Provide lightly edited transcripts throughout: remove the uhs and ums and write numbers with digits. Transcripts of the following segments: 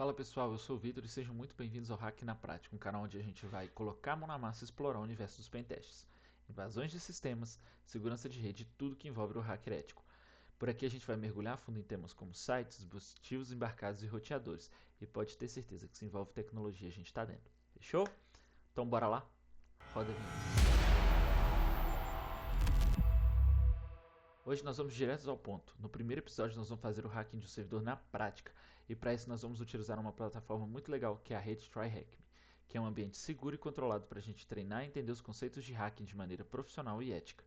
Fala pessoal, eu sou o Vitor e sejam muito bem-vindos ao Hack na Prática, um canal onde a gente vai colocar a mão na massa e explorar o universo dos pentests, invasões de sistemas, segurança de rede e tudo que envolve o hacker ético. Por aqui a gente vai mergulhar a fundo em temas como sites, dispositivos embarcados e roteadores, e pode ter certeza que se envolve tecnologia a gente está dentro. Fechou? Então bora lá? Roda a vinheta. Hoje nós vamos direto ao ponto. No primeiro episódio nós vamos fazer o hacking de um servidor na prática, e para isso nós vamos utilizar uma plataforma muito legal que é a rede TryHackMe, que é um ambiente seguro e controlado para a gente treinar e entender os conceitos de hacking de maneira profissional e ética.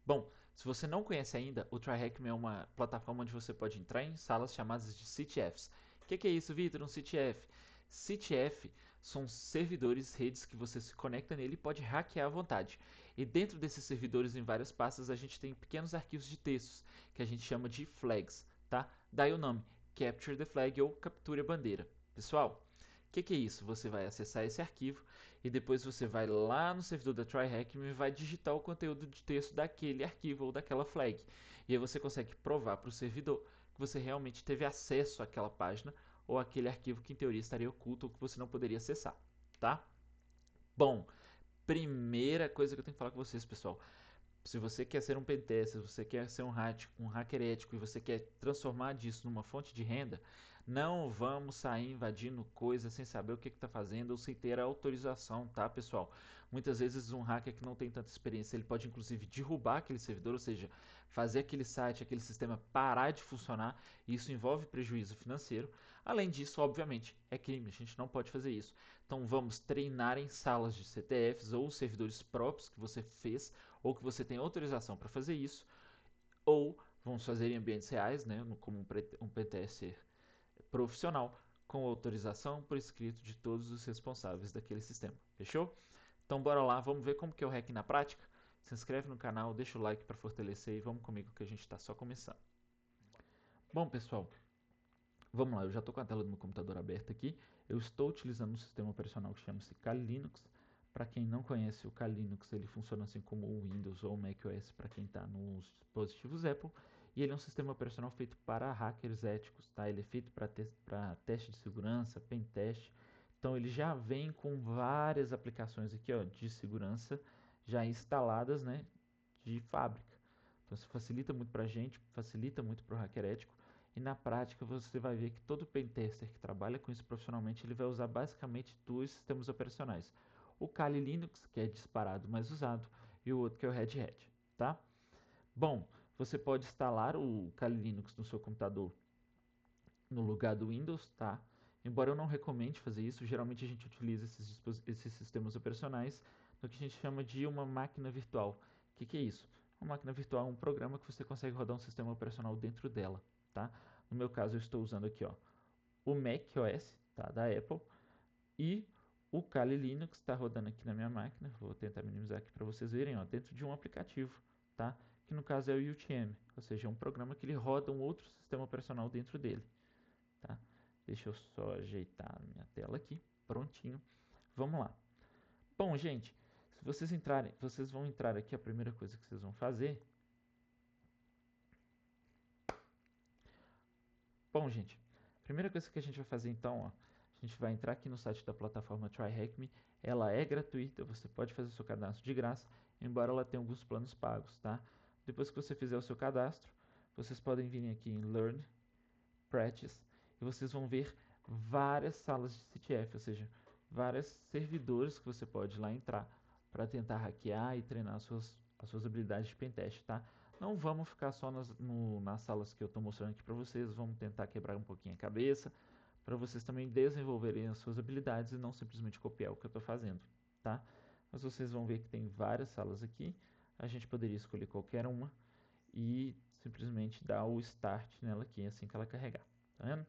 Bom, se você não conhece ainda, o TryHackMe é uma plataforma onde você pode entrar em salas chamadas de CTFs. O que é isso, Vitor? Um CTF? CTF são servidores, redes que você se conecta nele e pode hackear à vontade. E dentro desses servidores, em várias pastas, a gente tem pequenos arquivos de textos que a gente chama de flags, tá? Daí o nome, Capture the Flag ou Capture a Bandeira. Pessoal, o que é isso? Você vai acessar esse arquivo e depois você vai lá no servidor da TryHackMe e vai digitar o conteúdo de texto daquele arquivo ou daquela flag. E aí você consegue provar para o servidor que você realmente teve acesso àquela página ou àquele arquivo que em teoria estaria oculto ou que você não poderia acessar, tá? Bom, primeira coisa que eu tenho que falar com vocês, pessoal. Se você quer ser um pentester, se você quer ser um hacker ético e você quer transformar disso numa fonte de renda, não vamos sair invadindo coisas sem saber o que está fazendo ou sem ter a autorização, tá, pessoal? Muitas vezes um hacker que não tem tanta experiência, ele pode inclusive derrubar aquele servidor, ou seja, fazer aquele site, aquele sistema parar de funcionar, e isso envolve prejuízo financeiro. Além disso, obviamente, é crime, a gente não pode fazer isso. Então vamos treinar em salas de CTFs ou servidores próprios que você fez ou que você tem autorização para fazer isso, ou vamos fazer em ambientes reais, né, como um pentester profissional, com autorização por escrito de todos os responsáveis daquele sistema. Fechou? Então bora lá, vamos ver como que é o hack na prática? Se inscreve no canal, deixa o like para fortalecer e vamos comigo que a gente está só começando. Bom pessoal, vamos lá, eu já estou com a tela do meu computador aberta aqui. Eu estou utilizando um sistema operacional que chama-se Kali Linux. Para quem não conhece, o Kali Linux ele funciona assim como o Windows ou o macOS para quem está nos dispositivos Apple. E ele é um sistema operacional feito para hackers éticos, tá? Ele é feito para teste de segurança, pen teste. Então ele já vem com várias aplicações aqui, ó, de segurança já instaladas, né, de fábrica. Então isso facilita muito para a gente, facilita muito para o hacker ético. E na prática você vai ver que todo pentester que trabalha com isso profissionalmente, ele vai usar basicamente dois sistemas operacionais. O Kali Linux, que é disparado mais usado, e o outro que é o Red Hat, tá? Bom, você pode instalar o Kali Linux no seu computador no lugar do Windows, tá? Embora eu não recomende fazer isso, geralmente a gente utiliza esses sistemas operacionais no que a gente chama de uma máquina virtual. O que é isso? Uma máquina virtual é um programa que você consegue rodar um sistema operacional dentro dela, tá? No meu caso, eu estou usando aqui, ó, o macOS, tá, da Apple, e o Kali Linux está rodando aqui na minha máquina. Vou tentar minimizar aqui para vocês verem, ó, dentro de um aplicativo, tá? Que no caso é o UTM, ou seja, é um programa que ele roda um outro sistema operacional dentro dele, tá? Deixa eu só ajeitar a minha tela aqui, prontinho. Vamos lá. Bom, gente, se vocês entrarem, vocês vão entrar aqui, a primeira coisa que vocês vão fazer. Bom, gente, a primeira coisa que a gente vai fazer então, ó, a gente vai entrar aqui no site da plataforma TryHackMe. Ela é gratuita, você pode fazer o seu cadastro de graça, embora ela tenha alguns planos pagos, tá? Depois que você fizer o seu cadastro, vocês podem vir aqui em Learn, Practice, e vocês vão ver várias salas de CTF, ou seja, vários servidores que você pode ir lá entrar para tentar hackear e treinar as suas habilidades de pentest, tá? Não vamos ficar só nas salas que eu estou mostrando aqui para vocês, vamos tentar quebrar um pouquinho a cabeça para vocês também desenvolverem as suas habilidades e não simplesmente copiar o que eu estou fazendo, tá? Mas vocês vão ver que tem várias salas aqui, a gente poderia escolher qualquer uma e simplesmente dar o start nela aqui assim que ela carregar, tá vendo?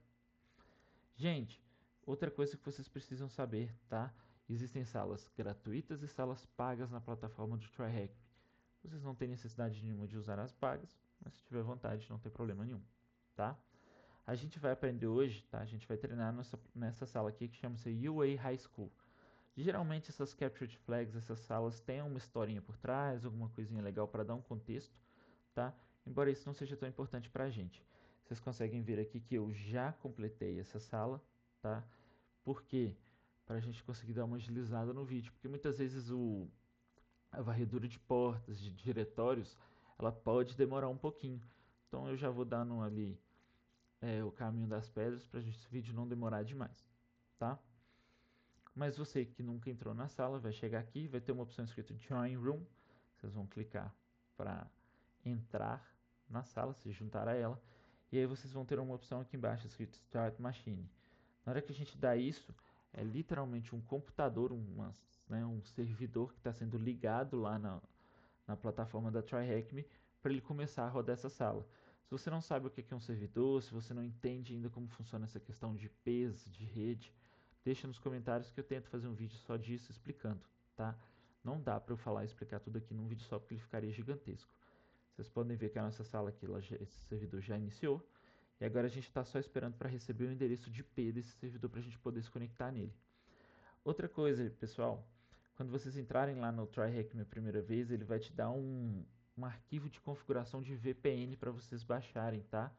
Gente, outra coisa que vocês precisam saber, tá? Existem salas gratuitas e salas pagas na plataforma do TryHack. Vocês não têm necessidade nenhuma de usar as pagas, mas se tiver vontade não tem problema nenhum, tá? A gente vai aprender hoje, tá? A gente vai treinar nessa sala aqui que chama-se UA High School. Geralmente essas Captured Flags, essas salas têm uma historinha por trás, alguma coisinha legal para dar um contexto, tá? Embora isso não seja tão importante para a gente. Vocês conseguem ver aqui que eu já completei essa sala, tá? Por quê? Para a gente conseguir dar uma agilizada no vídeo, porque muitas vezes a varredura de portas, de diretórios, ela pode demorar um pouquinho. Então eu já vou dando ali o caminho das pedras para esse vídeo não demorar demais, tá? Mas você que nunca entrou na sala, vai chegar aqui, vai ter uma opção escrita Join Room. Vocês vão clicar para entrar na sala, se juntar a ela. E aí vocês vão ter uma opção aqui embaixo escrito Start Machine. Na hora que a gente dá isso, é literalmente um computador, um servidor que está sendo ligado lá na plataforma da TryHackMe para ele começar a rodar essa sala. Se você não sabe o que é um servidor, se você não entende ainda como funciona essa questão de IPs, de rede, deixa nos comentários que eu tento fazer um vídeo só disso explicando, tá? Não dá para eu falar e explicar tudo aqui num vídeo só porque ele ficaria gigantesco. Vocês podem ver que a nossa sala aqui, esse servidor já iniciou. E agora a gente está só esperando para receber o endereço de IP desse servidor para a gente poder se conectar nele. Outra coisa, pessoal, quando vocês entrarem lá no TryHackMe a primeira vez, ele vai te dar um arquivo de configuração de VPN para vocês baixarem, tá?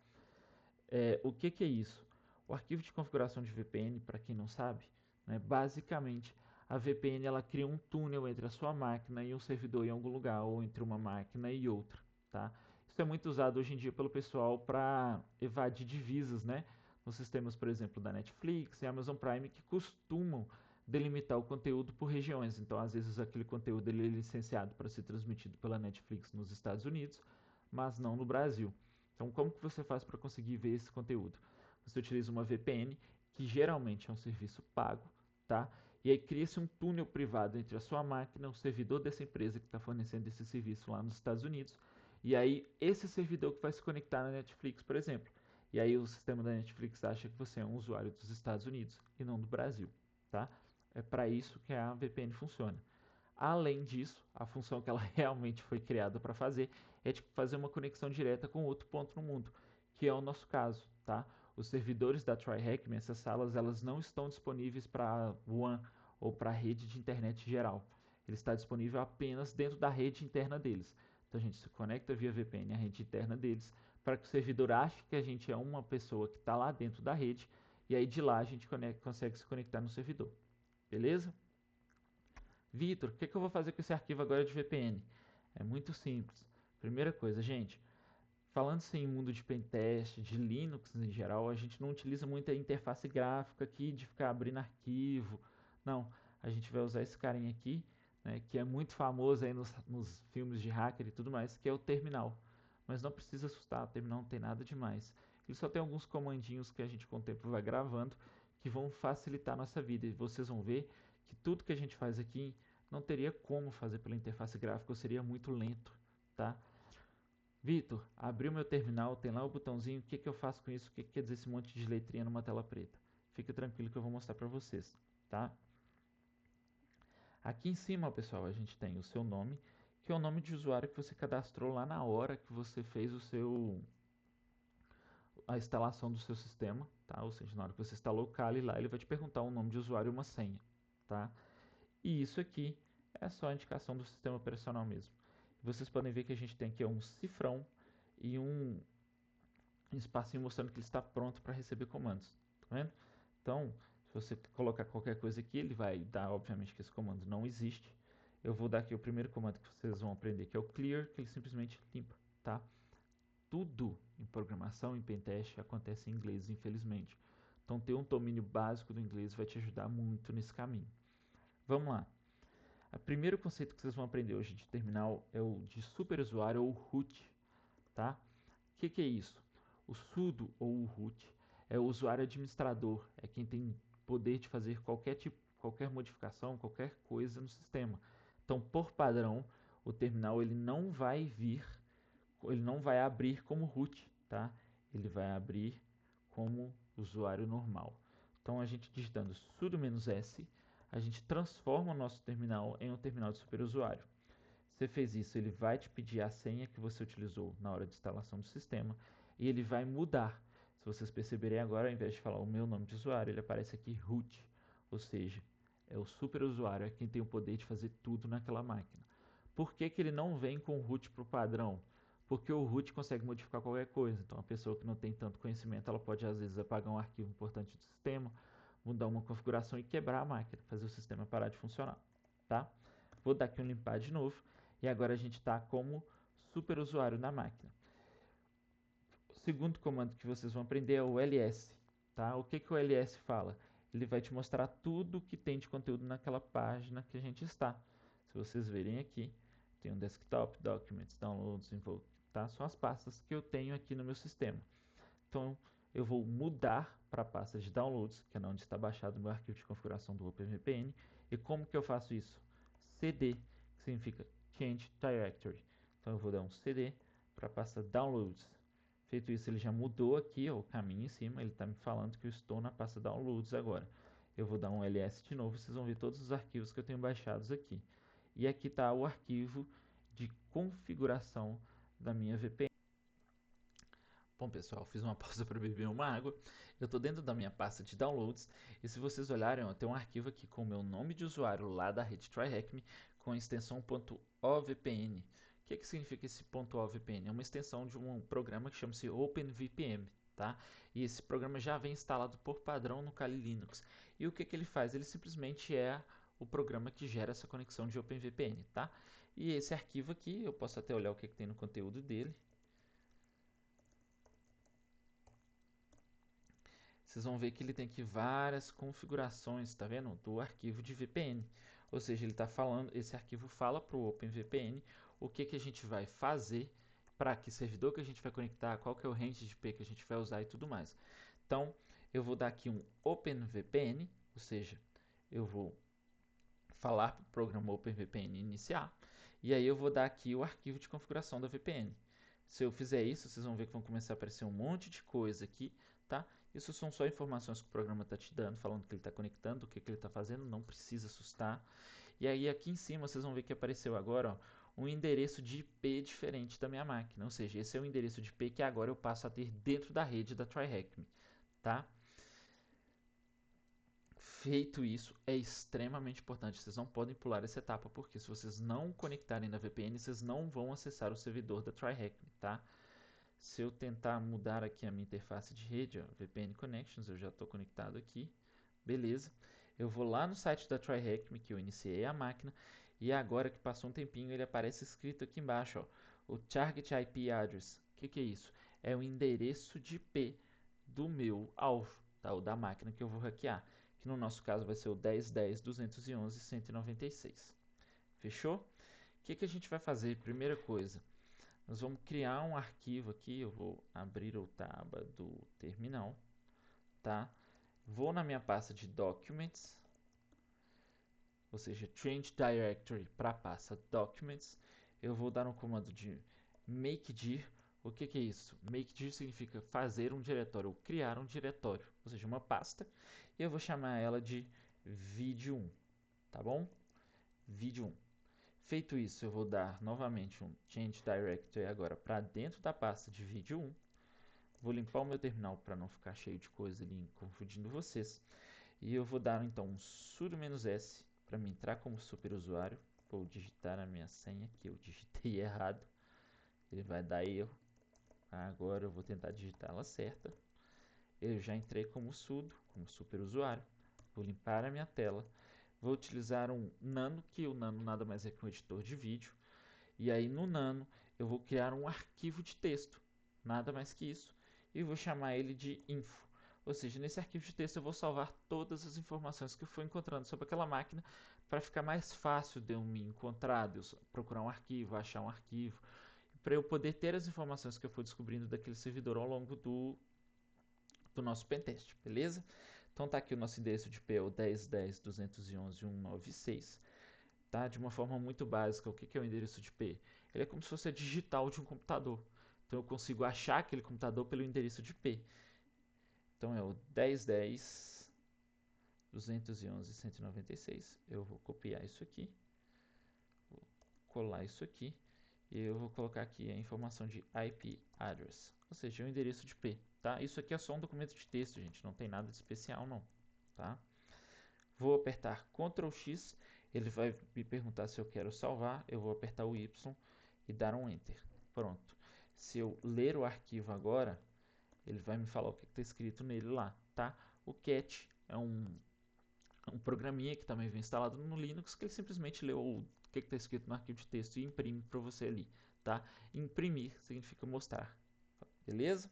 O que é isso? O arquivo de configuração de VPN, para quem não sabe, né, basicamente a VPN ela cria um túnel entre a sua máquina e um servidor em algum lugar, ou entre uma máquina e outra, tá? Isso é muito usado hoje em dia pelo pessoal para evadir divisas, né? Nos sistemas, por exemplo, da Netflix e Amazon Prime, que costumam delimitar o conteúdo por regiões. Então, às vezes, aquele conteúdo ele é licenciado para ser transmitido pela Netflix nos Estados Unidos, mas não no Brasil. Então, como que você faz para conseguir ver esse conteúdo? Você utiliza uma VPN, que geralmente é um serviço pago, tá? E aí cria-se um túnel privado entre a sua máquina, o servidor dessa empresa que está fornecendo esse serviço lá nos Estados Unidos, e aí esse servidor que vai se conectar na Netflix, por exemplo. E aí o sistema da Netflix acha que você é um usuário dos Estados Unidos e não do Brasil, tá? É para isso que a VPN funciona. Além disso, a função que ela realmente foi criada para fazer é de fazer uma conexão direta com outro ponto no mundo, que é o nosso caso, tá? Os servidores da TryHackMe, essas salas, elas não estão disponíveis para WAN ou para a rede de internet geral. Ele está disponível apenas dentro da rede interna deles. Então a gente se conecta via VPN à rede interna deles para que o servidor ache que a gente é uma pessoa que está lá dentro da rede e aí de lá a gente consegue se conectar no servidor. Beleza? Vitor, o que eu vou fazer com esse arquivo agora de VPN? É muito simples. Primeira coisa, gente, falando-se em mundo de pentest, de Linux em geral, a gente não utiliza muito a interface gráfica aqui de ficar abrindo arquivo. Não, a gente vai usar esse carinha aqui, né, que é muito famoso aí nos filmes de hacker e tudo mais, que é o terminal. Mas não precisa assustar, o terminal não tem nada demais. Ele só tem alguns comandinhos que a gente com o tempo vai gravando que vão facilitar a nossa vida. E vocês vão ver que tudo que a gente faz aqui não teria como fazer pela interface gráfica, ou seria muito lento, tá? Vitor, abriu meu terminal, tem lá o botãozinho, o que que eu faço com isso? O que que quer dizer esse monte de letrinha numa tela preta? Fique tranquilo que eu vou mostrar para vocês, tá? Aqui em cima, pessoal, a gente tem o seu nome, que é o nome de usuário que você cadastrou lá na hora que você fez a instalação do seu sistema, tá? Ou seja, na hora que você instalou o Kali lá, ele vai te perguntar um nome de usuário e uma senha, tá? E isso aqui é só a indicação do sistema operacional mesmo. Vocês podem ver que a gente tem aqui um cifrão e um espacinho mostrando que ele está pronto para receber comandos, tá vendo? Então, se você colocar qualquer coisa aqui, ele vai dar, obviamente, que esse comando não existe. Eu vou dar aqui o primeiro comando que vocês vão aprender, que é o clear, que ele simplesmente limpa, tá? Tudo em programação, em pentest, acontece em inglês, infelizmente. Então, ter um domínio básico do inglês vai te ajudar muito nesse caminho. Vamos lá. O primeiro conceito que vocês vão aprender hoje de terminal é o de superusuário ou root, tá? O que é isso? O sudo ou o root é o usuário administrador, é quem tem poder de fazer qualquer modificação, qualquer coisa no sistema. Então, por padrão, o terminal ele não vai abrir como root, tá? Ele vai abrir como usuário normal. Então, a gente digitando sudo-s, a gente transforma o nosso terminal em um terminal de superusuário. Você fez isso, ele vai te pedir a senha que você utilizou na hora de instalação do sistema e ele vai mudar. Se vocês perceberem agora, ao invés de falar o meu nome de usuário, ele aparece aqui root, ou seja, é o superusuário, é quem tem o poder de fazer tudo naquela máquina. Por que que ele não vem com o root para o padrão? Porque o root consegue modificar qualquer coisa. Então, a pessoa que não tem tanto conhecimento, ela pode às vezes apagar um arquivo importante do sistema, mudar uma configuração e quebrar a máquina, fazer o sistema parar de funcionar, tá? Vou dar aqui um limpar de novo e agora a gente está como super usuário na máquina. O segundo comando que vocês vão aprender é o ls, tá? O que que o ls fala? Ele vai te mostrar tudo que tem de conteúdo naquela página que a gente está. Se vocês verem aqui, tem um desktop, documents, downloads, invoke, tá? São as pastas que eu tenho aqui no meu sistema. Então, eu vou mudar para a pasta de downloads, que é onde está baixado o meu arquivo de configuração do OpenVPN. E como que eu faço isso? CD, que significa Change Directory. Então, eu vou dar um CD para a pasta downloads. Feito isso, ele já mudou aqui ó, o caminho em cima, ele está me falando que eu estou na pasta downloads agora. Eu vou dar um ls de novo, vocês vão ver todos os arquivos que eu tenho baixados aqui. E aqui está o arquivo de configuração da minha VPN. Bom pessoal, fiz uma pausa para beber uma água. Eu estou dentro da minha pasta de downloads e se vocês olharem, ó, tem um arquivo aqui com o meu nome de usuário lá da rede TryHackMe com a extensão .ovpn. O que significa esse .ovpn? É uma extensão de um programa que chama-se OpenVPN, tá? E esse programa já vem instalado por padrão no Kali Linux. E o que ele faz? Ele simplesmente é o programa que gera essa conexão de OpenVPN, tá? E esse arquivo aqui, eu posso até olhar o que tem no conteúdo dele. Vocês vão ver que ele tem aqui várias configurações, tá vendo? Do arquivo de VPN. Ou seja, ele está falando, esse arquivo fala para o OpenVPN o que a gente vai fazer, para que servidor que a gente vai conectar, qual que é o range de IP que a gente vai usar e tudo mais. Então, eu vou dar aqui um OpenVPN, ou seja, eu vou falar para o programa OpenVPN iniciar, e aí eu vou dar aqui o arquivo de configuração da VPN. Se eu fizer isso, vocês vão ver que vão começar a aparecer um monte de coisa aqui, tá? Isso são só informações que o programa está te dando, falando que ele está conectando, o que ele está fazendo, não precisa assustar. E aí aqui em cima vocês vão ver que apareceu agora ó, um endereço de IP diferente da minha máquina, ou seja, esse é o endereço de IP que agora eu passo a ter dentro da rede da TryHackMe, tá? Feito isso, é extremamente importante. Vocês não podem pular essa etapa, porque se vocês não conectarem na VPN, vocês não vão acessar o servidor da TryHackMe, tá? Se eu tentar mudar aqui a minha interface de rede, ó, VPN Connections, eu já estou conectado aqui, beleza. Eu vou lá no site da TryHackMe, que eu iniciei a máquina, e agora que passou um tempinho, ele aparece escrito aqui embaixo, ó, o Target IP Address. O que é isso? É o endereço de IP do meu alvo, tá? O da máquina que eu vou hackear, que no nosso caso vai ser o 10.10.211.196. Fechou? O que a gente vai fazer? Primeira coisa, nós vamos criar um arquivo aqui, eu vou abrir o aba do terminal, tá? Vou na minha pasta de Documents, ou seja, Change Directory para a pasta Documents, eu vou dar um comando de makedir. O que é isso? Makedir significa fazer um diretório, ou criar um diretório, ou seja, uma pasta, e eu vou chamar ela de vídeo 1, tá bom? Vídeo 1. Feito isso, eu vou dar novamente um Change Directory agora para dentro da pasta de vídeo 1. Vou limpar o meu terminal para não ficar cheio de coisa ali confundindo vocês. E eu vou dar então um sudo "-s" para me entrar como superusuário. Vou digitar a minha senha que eu digitei errado. Ele vai dar erro. Agora eu vou tentar digitar ela certa. Eu já entrei como sudo, como superusuário. Vou limpar a minha tela. Vou utilizar um Nano, que o Nano nada mais é que um editor de vídeo. E aí no Nano eu vou criar um arquivo de texto, nada mais que isso, e vou chamar ele de info. Ou seja, nesse arquivo de texto eu vou salvar todas as informações que eu for encontrando sobre aquela máquina para ficar mais fácil de eu me encontrar, de eu procurar um arquivo, achar um arquivo, para eu poder ter as informações que eu for descobrindo daquele servidor ao longo do nosso pentest, beleza? Então tá aqui o nosso endereço de IP, o 10.10.211.196. Tá? De uma forma muito básica, o que é o endereço de IP? Ele é como se fosse a digital de um computador. Então eu consigo achar aquele computador pelo endereço de IP. Então é o 10.10.211.196. Eu vou copiar isso aqui, vou colar isso aqui e eu vou colocar aqui a informação de IP address, ou seja, o endereço de IP. Tá? Isso aqui é só um documento de texto, gente, não tem nada de especial não. Tá? Vou apertar Ctrl X, ele vai me perguntar se eu quero salvar, eu vou apertar o Y e dar um Enter. Pronto. Se eu ler o arquivo agora, ele vai me falar o que está escrito nele lá, tá? O cat é um programinha que também vem instalado no Linux, que ele simplesmente lê o que está escrito no arquivo de texto e imprime para você ali, tá? Imprimir significa mostrar, beleza?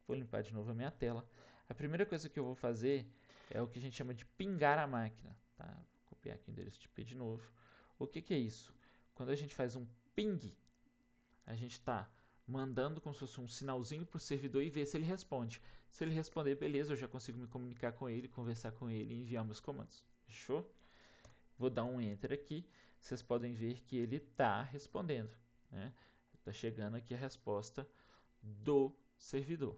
Vou limpar de novo a minha tela. A primeira coisa que eu vou fazer é o que a gente chama de pingar a máquina, tá? Vou copiar aqui o endereço de IP de novo. O que é isso? Quando a gente faz um ping, a gente está mandando como se fosse um sinalzinho para o servidor e ver se ele responde. Se ele responder, beleza, eu já consigo me comunicar com ele, conversar com ele e enviar meus comandos. Fechou? Vou dar um Enter aqui. Vocês podem ver que ele está respondendo, né? Está chegando aqui a resposta do servidor.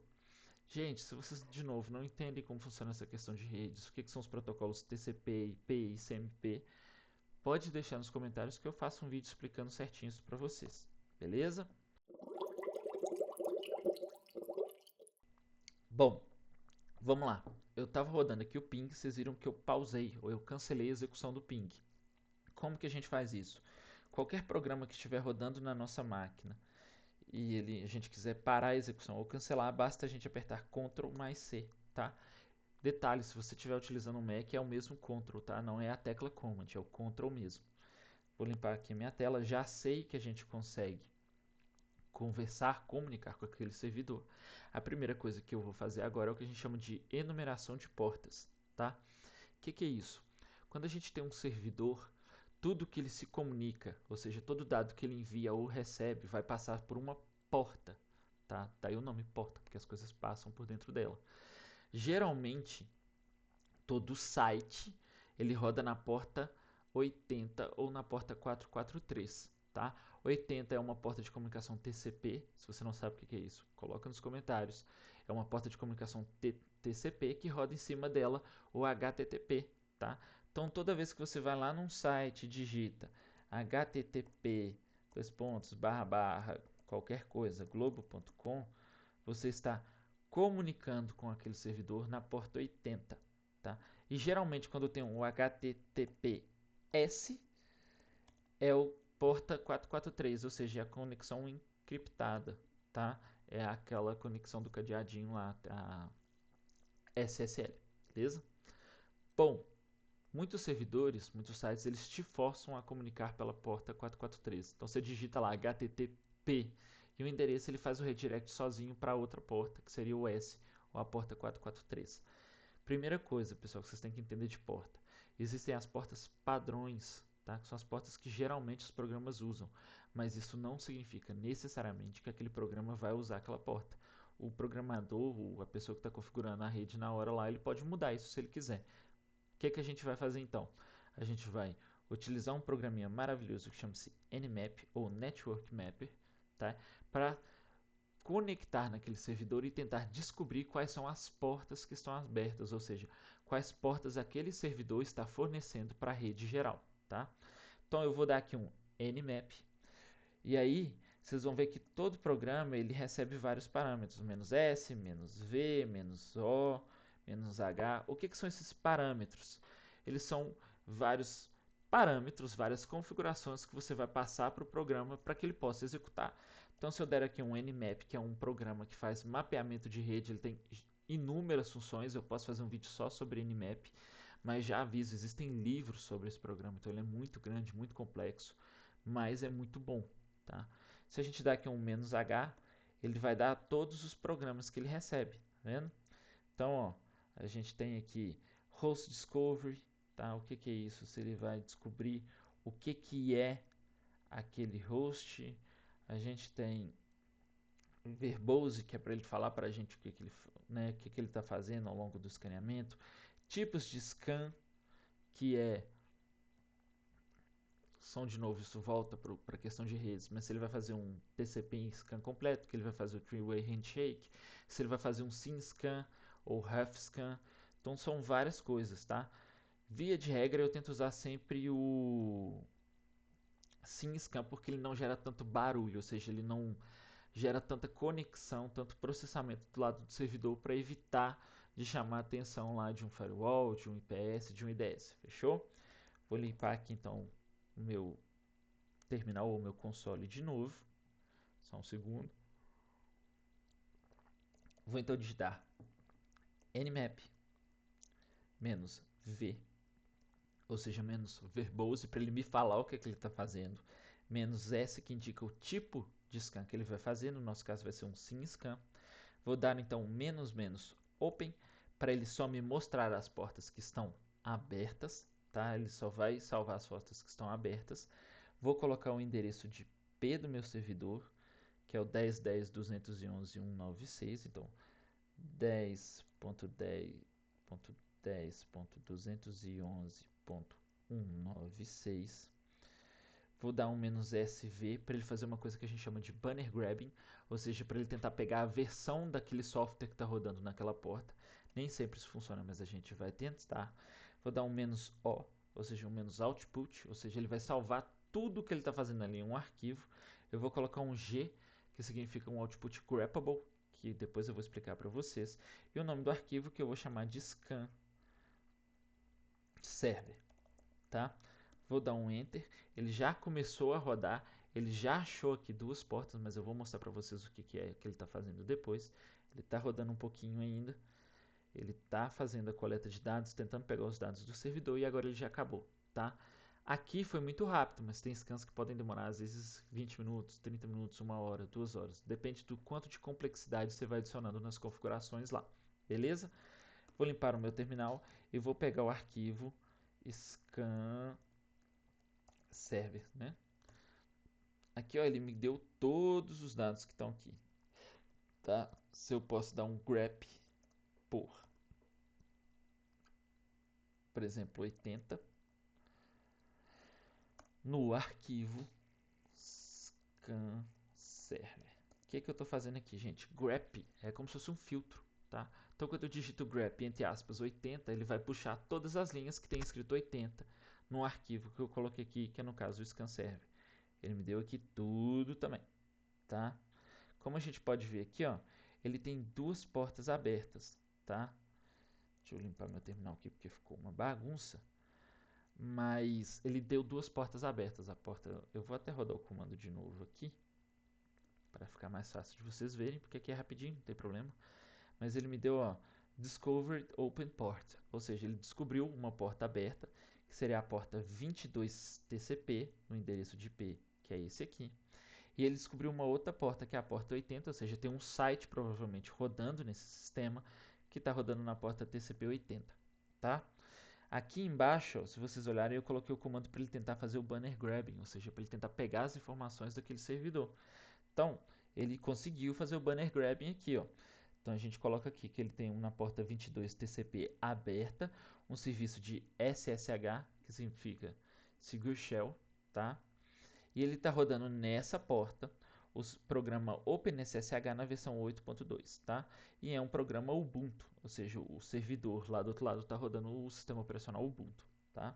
Gente, se vocês, de novo, não entendem como funciona essa questão de redes, o que são os protocolos TCP, IP e CMP, pode deixar nos comentários que eu faço um vídeo explicando certinho isso para vocês. Beleza? Bom, vamos lá. Eu estava rodando aqui o ping, vocês viram que eu pausei, ou eu cancelei a execução do ping. Como que a gente faz isso? Qualquer programa que estiver rodando na nossa máquina e a gente quiser parar a execução ou cancelar, basta a gente apertar Ctrl mais C, tá? Detalhe, se você estiver utilizando um Mac, é o mesmo Ctrl, tá? Não é a tecla Command, é o Ctrl mesmo. Vou limpar aqui a minha tela, já sei que a gente consegue conversar, comunicar com aquele servidor. A primeira coisa que eu vou fazer agora é o que a gente chama de enumeração de portas, tá? O que é isso? Quando a gente tem um servidor, tudo que ele se comunica, ou seja, todo dado que ele envia ou recebe, vai passar por uma porta, tá? Daí o nome porta, porque as coisas passam por dentro dela. Geralmente, todo site ele roda na porta 80 ou na porta 443, tá? 80 é uma porta de comunicação TCP, se você não sabe o que é isso, coloca nos comentários. É uma porta de comunicação TCP que roda em cima dela o HTTP, tá? Então toda vez que você vai lá num site e digita http qualquer coisa globo.com, você está comunicando com aquele servidor na porta 80, tá? E geralmente quando tem um HTTPS é o porta 443, ou seja, é a conexão encriptada, tá? É aquela conexão do cadeadinho lá, a SSL, beleza? Bom, muitos servidores, muitos sites, eles te forçam a comunicar pela porta 443. Então você digita lá HTTP e o endereço ele faz o redirect sozinho para outra porta, que seria o S, ou a porta 443. Primeira coisa, pessoal, que vocês têm que entender de porta. Existem as portas padrões, tá? Que são as portas que geralmente os programas usam. Mas isso não significa necessariamente que aquele programa vai usar aquela porta. O programador, a pessoa que está configurando a rede na hora lá, ele pode mudar isso se ele quiser. O que a gente vai fazer então? A gente vai utilizar um programinha maravilhoso que chama-se Nmap ou Network Mapper, tá? Para conectar naquele servidor e tentar descobrir quais são as portas que estão abertas, ou seja, quais portas aquele servidor está fornecendo para a rede geral, tá? Então eu vou dar aqui um Nmap e aí vocês vão ver que todo programa ele recebe vários parâmetros, "-s", "-v", "-o", "-h". O que são esses parâmetros? Eles são vários parâmetros, várias configurações que você vai passar para o programa para que ele possa executar. Então, se eu der aqui um Nmap, que é um programa que faz mapeamento de rede, ele tem inúmeras funções, eu posso fazer um vídeo só sobre Nmap, mas já aviso, existem livros sobre esse programa, então ele é muito grande, muito complexo, mas é muito bom, tá? Se a gente dá aqui um "-h", ele vai dar todos os programas que ele recebe, tá vendo? Então, ó, a gente tem aqui Host Discovery, tá? O que é isso? Se ele vai descobrir o que é aquele host. A gente tem Verbose, que é para ele falar para a gente o que ele está fazendo ao longo do escaneamento. Tipos de scan, que são de novo, isso volta para a questão de redes, mas se ele vai fazer um TCP em scan completo, que ele vai fazer o three-way handshake, se ele vai fazer um SYN scan ou half scan, então são várias coisas, tá? Via de regra eu tento usar sempre o SYN scan porque ele não gera tanto barulho, ou seja, ele não gera tanta conexão, tanto processamento do lado do servidor para evitar de chamar a atenção lá de um firewall, de um IPS, de um IDS, fechou? Vou limpar aqui então o meu terminal ou meu console de novo, só um segundo. Vou então digitar Nmap menos V, ou seja, menos verbose, para ele me falar o que, é que ele está fazendo, menos S, que indica o tipo de scan que ele vai fazer, no nosso caso vai ser um sim scan. Vou dar então menos menos open, para ele só me mostrar as portas que estão abertas, tá? Ele só vai salvar as portas que estão abertas. Vou colocar o endereço de IP do meu servidor, que é o 10.10.211.196, então 10.10.10.211.196. Vou dar um "-sv" para ele fazer uma coisa que a gente chama de banner grabbing, ou seja, para ele tentar pegar a versão daquele software que está rodando naquela porta. Nem sempre isso funciona, mas a gente vai tentar. Vou dar um "-o", ou seja, um "-output", ou seja, ele vai salvar tudo que ele está fazendo ali em um arquivo. Eu vou colocar um "g", que significa um output grabbable, que depois eu vou explicar para vocês. E o nome do arquivo que eu vou chamar de scan server, tá? Vou dar um enter, ele já começou a rodar, ele já achou aqui duas portas, mas eu vou mostrar para vocês o que é que ele está fazendo depois. Ele está rodando um pouquinho ainda, ele está fazendo a coleta de dados, tentando pegar os dados do servidor e agora ele já acabou, tá? Aqui foi muito rápido, mas tem scans que podem demorar às vezes 20 minutos, 30 minutos, 1 hora, 2 horas. Depende do quanto de complexidade você vai adicionando nas configurações lá, beleza? Vou limpar o meu terminal e vou pegar o arquivo scan server, né? Aqui, ó, ele me deu todos os dados que estão aqui, tá? Se eu posso dar um grep por exemplo, 80 no arquivo scan server. O que eu estou fazendo aqui, gente? Grep é como se fosse um filtro, tá? Então, quando eu digito grep entre aspas 80, ele vai puxar todas as linhas que tem escrito 80 no arquivo que eu coloquei aqui, que é no caso o scan server. Ele me deu aqui tudo também, tá? Como a gente pode ver aqui, ó, ele tem duas portas abertas, tá? Deixa eu limpar meu terminal aqui porque ficou uma bagunça. Mas ele deu duas portas abertas. A porta, eu vou até rodar o comando de novo aqui para ficar mais fácil de vocês verem, porque aqui é rapidinho, não tem problema. Mas ele me deu, ó, Discovered Open Port, ou seja, ele descobriu uma porta aberta, que seria a porta 22 TCP, no endereço de IP, que é esse aqui. E ele descobriu uma outra porta, que é a porta 80, ou seja, tem um site provavelmente rodando nesse sistema, que está rodando na porta TCP 80, tá? Aqui embaixo, ó, se vocês olharem, eu coloquei o comando para ele tentar fazer o banner grabbing, ou seja, para ele tentar pegar as informações daquele servidor. Então, ele conseguiu fazer o banner grabbing aqui, ó. Então a gente coloca aqui que ele tem na porta 22 TCP aberta, um serviço de SSH, que significa Secure Shell, tá? E ele está rodando nessa porta o programa OpenSSH na versão 8.2, tá? E é um programa Ubuntu, ou seja, o servidor lá do outro lado está rodando o sistema operacional Ubuntu, tá?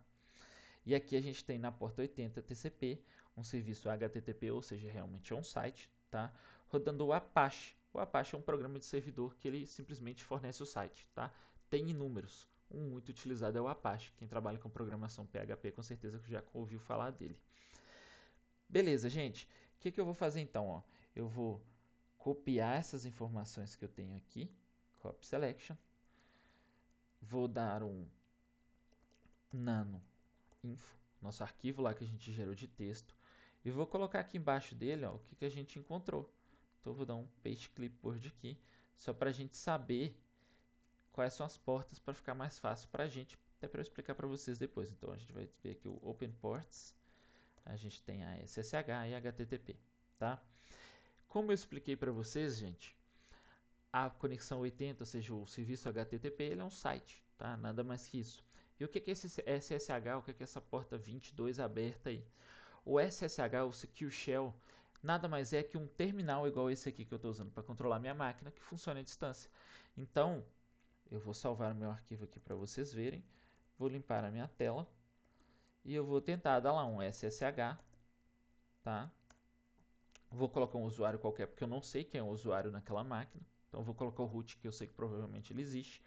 E aqui a gente tem na porta 80 TCP um serviço HTTP, ou seja, realmente é um site, tá? Rodando o Apache. O Apache é um programa de servidor que ele simplesmente fornece o site, tá? Tem inúmeros. Um muito utilizado é o Apache. Quem trabalha com programação PHP com certeza já ouviu falar dele. Beleza, gente. O que eu vou fazer então? Ó? Eu vou copiar essas informações que eu tenho aqui. Copy Selection. Vou dar um nano info, nosso arquivo lá que a gente gerou de texto. E vou colocar aqui embaixo dele, ó, o que a gente encontrou. Então eu vou dar um paste clipboard aqui, só para a gente saber quais são as portas para ficar mais fácil para a gente, até para eu explicar para vocês depois. Então a gente vai ver aqui o Open Ports, a gente tem a SSH e a HTTP, tá? Como eu expliquei para vocês, gente, a conexão 80, ou seja, o serviço HTTP, ele é um site, tá? Nada mais que isso. E o que é esse SSH? O que é essa porta 22 aberta aí? O SSH, o Secure Shell, nada mais é que um terminal igual esse aqui que eu estou usando para controlar minha máquina, que funciona à distância. Então, eu vou salvar o meu arquivo aqui para vocês verem. Vou limpar a minha tela. E eu vou tentar dar lá um SSH, tá? Vou colocar um usuário qualquer, porque eu não sei quem é o usuário naquela máquina. Então, vou colocar o root, que eu sei que provavelmente ele existe.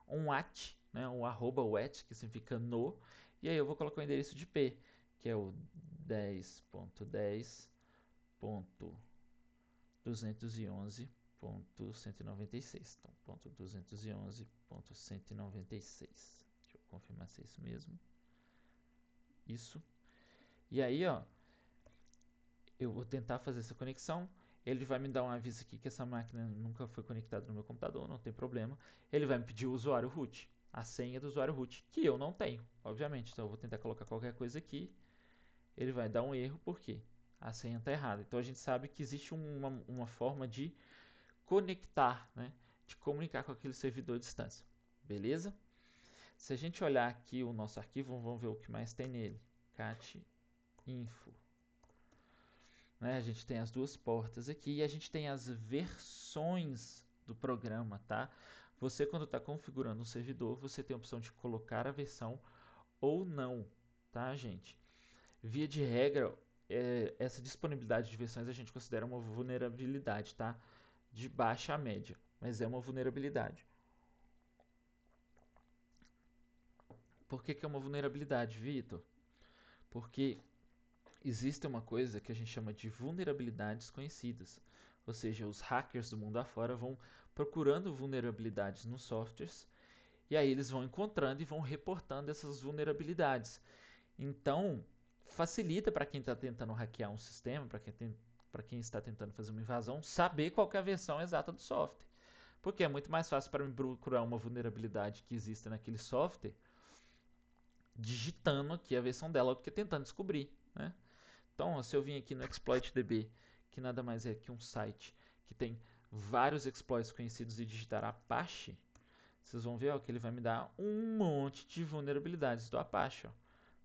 Um at, né, um @at, que significa no. E aí eu vou colocar o endereço de IP, que é o 10.10.211.196. Então, .211.196. Deixa eu confirmar se é isso mesmo. Isso. E aí, ó, eu vou tentar fazer essa conexão. Ele vai me dar um aviso aqui que essa máquina nunca foi conectada no meu computador, não tem problema. Ele vai me pedir o usuário root, a senha do usuário root, que eu não tenho, obviamente. Então eu vou tentar colocar qualquer coisa aqui. Ele vai dar um erro porque a senha está errada. Então a gente sabe que existe uma forma de conectar, né, de comunicar com aquele servidor à distância. Beleza? Se a gente olhar aqui o nosso arquivo, vamos ver o que mais tem nele. Cat info. Né? A gente tem as duas portas aqui e a gente tem as versões do programa, tá? Você, quando está configurando um servidor, você tem a opção de colocar a versão ou não, tá, gente? Via de regra, essa disponibilidade de versões a gente considera uma vulnerabilidade, tá? De baixa a média, mas é uma vulnerabilidade. Por que é uma vulnerabilidade, Vitor? Porque existe uma coisa que a gente chama de vulnerabilidades conhecidas. Ou seja, os hackers do mundo afora vão procurando vulnerabilidades nos softwares e aí eles vão encontrando e vão reportando essas vulnerabilidades. Então, facilita para quem está tentando hackear um sistema, para quem está tentando fazer uma invasão, saber qual é a versão exata do software. Porque é muito mais fácil para mim procurar uma vulnerabilidade que exista naquele software digitando aqui a versão dela do que tentando descobrir, né? Então, se eu vim aqui no ExploitDB, que nada mais é que um site que tem vários exploits conhecidos e digitar Apache, vocês vão ver ó, que ele vai me dar um monte de vulnerabilidades do Apache. Ó.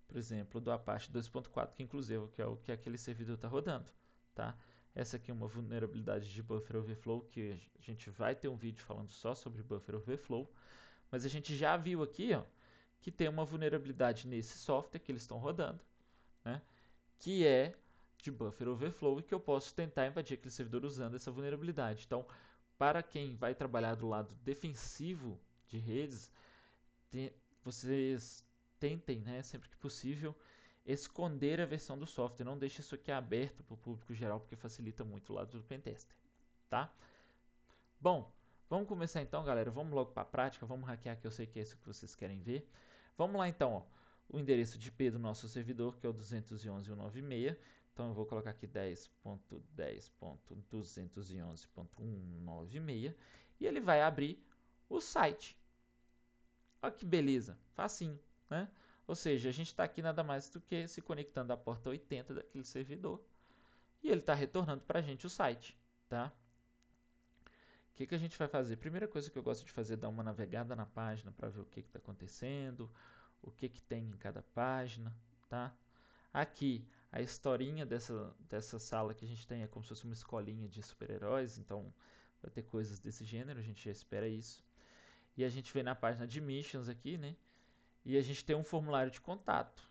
Por exemplo, do Apache 2.4, que inclusive que é o que aquele servidor está rodando. Tá? Essa aqui é uma vulnerabilidade de buffer overflow, que a gente vai ter um vídeo falando só sobre buffer overflow. Mas a gente já viu aqui ó, que tem uma vulnerabilidade nesse software que eles estão rodando, né? Que é de buffer overflow e que eu posso tentar invadir aquele servidor usando essa vulnerabilidade. Então, para quem vai trabalhar do lado defensivo de redes, vocês tentem, né, sempre que possível, esconder a versão do software. Não deixe isso aqui aberto para o público geral, porque facilita muito o lado do pentester. Tá? Bom, vamos começar então, galera. Vamos logo para a prática. Vamos hackear, que eu sei que é isso que vocês querem ver. Vamos lá então, ó. O endereço de IP do nosso servidor, que é o 211.196. Então eu vou colocar aqui 10.10.211.196 e ele vai abrir o site. Olha que beleza, facinho, né? Ou seja, a gente está aqui nada mais do que se conectando à porta 80 daquele servidor e ele está retornando para a gente o site, tá? O que a gente vai fazer? Primeira coisa que eu gosto de fazer é dar uma navegada na página para ver o que está acontecendo, o que tem em cada página, tá? Aqui, a historinha dessa sala que a gente tem é como se fosse uma escolinha de super-heróis, então vai ter coisas desse gênero, a gente já espera isso. E a gente vem na página de missions aqui, né? E a gente tem um formulário de contato.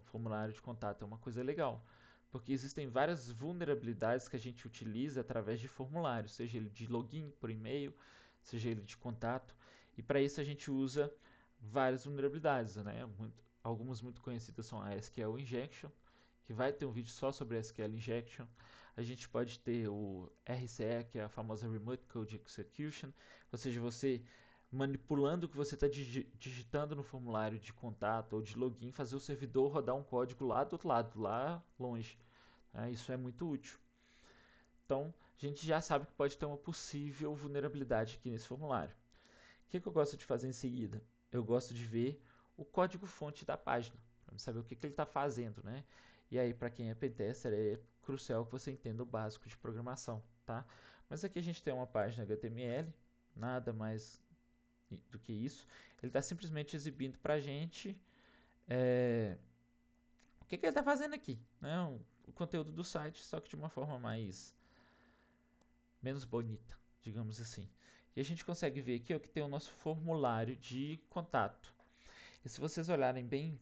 Formulário de contato é uma coisa legal, porque existem várias vulnerabilidades que a gente utiliza através de formulários, seja ele de login por e-mail, seja ele de contato, e para isso a gente usa várias vulnerabilidades, né? Algumas muito conhecidas são a SQL Injection, que vai ter um vídeo só sobre a SQL Injection. A gente pode ter o RCE, que é a famosa Remote Code Execution, ou seja, você manipulando o que você está digitando no formulário de contato ou de login, fazer o servidor rodar um código lá do outro lado, lá longe. Isso é muito útil. Então, a gente já sabe que pode ter uma possível vulnerabilidade aqui nesse formulário. O que eu gosto de fazer em seguida? Eu gosto de ver o código-fonte da página, para saber o que ele está fazendo, né? E aí, para quem é pentester, é crucial que você entenda o básico de programação, tá? Mas aqui a gente tem uma página HTML, nada mais do que isso. Ele está simplesmente exibindo para a gente o que ele está fazendo aqui, né? O conteúdo do site, só que de uma forma menos bonita, digamos assim. E a gente consegue ver aqui ó, que tem o nosso formulário de contato. E se vocês olharem bem,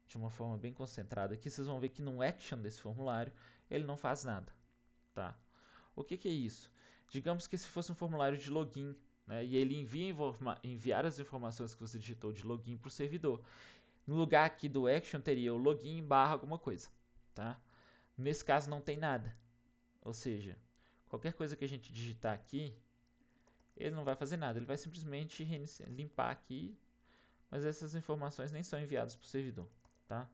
de uma forma bem concentrada aqui, vocês vão ver que no action desse formulário, ele não faz nada, tá? O que é isso? Digamos que esse fosse um formulário de login, né, e ele enviar as informações que você digitou de login para o servidor. No lugar aqui do action teria o login barra alguma coisa, tá? Nesse caso não tem nada, ou seja, qualquer coisa que a gente digitar aqui, ele não vai fazer nada, ele vai simplesmente limpar aqui mas essas informações nem são enviadas para o servidor, tá?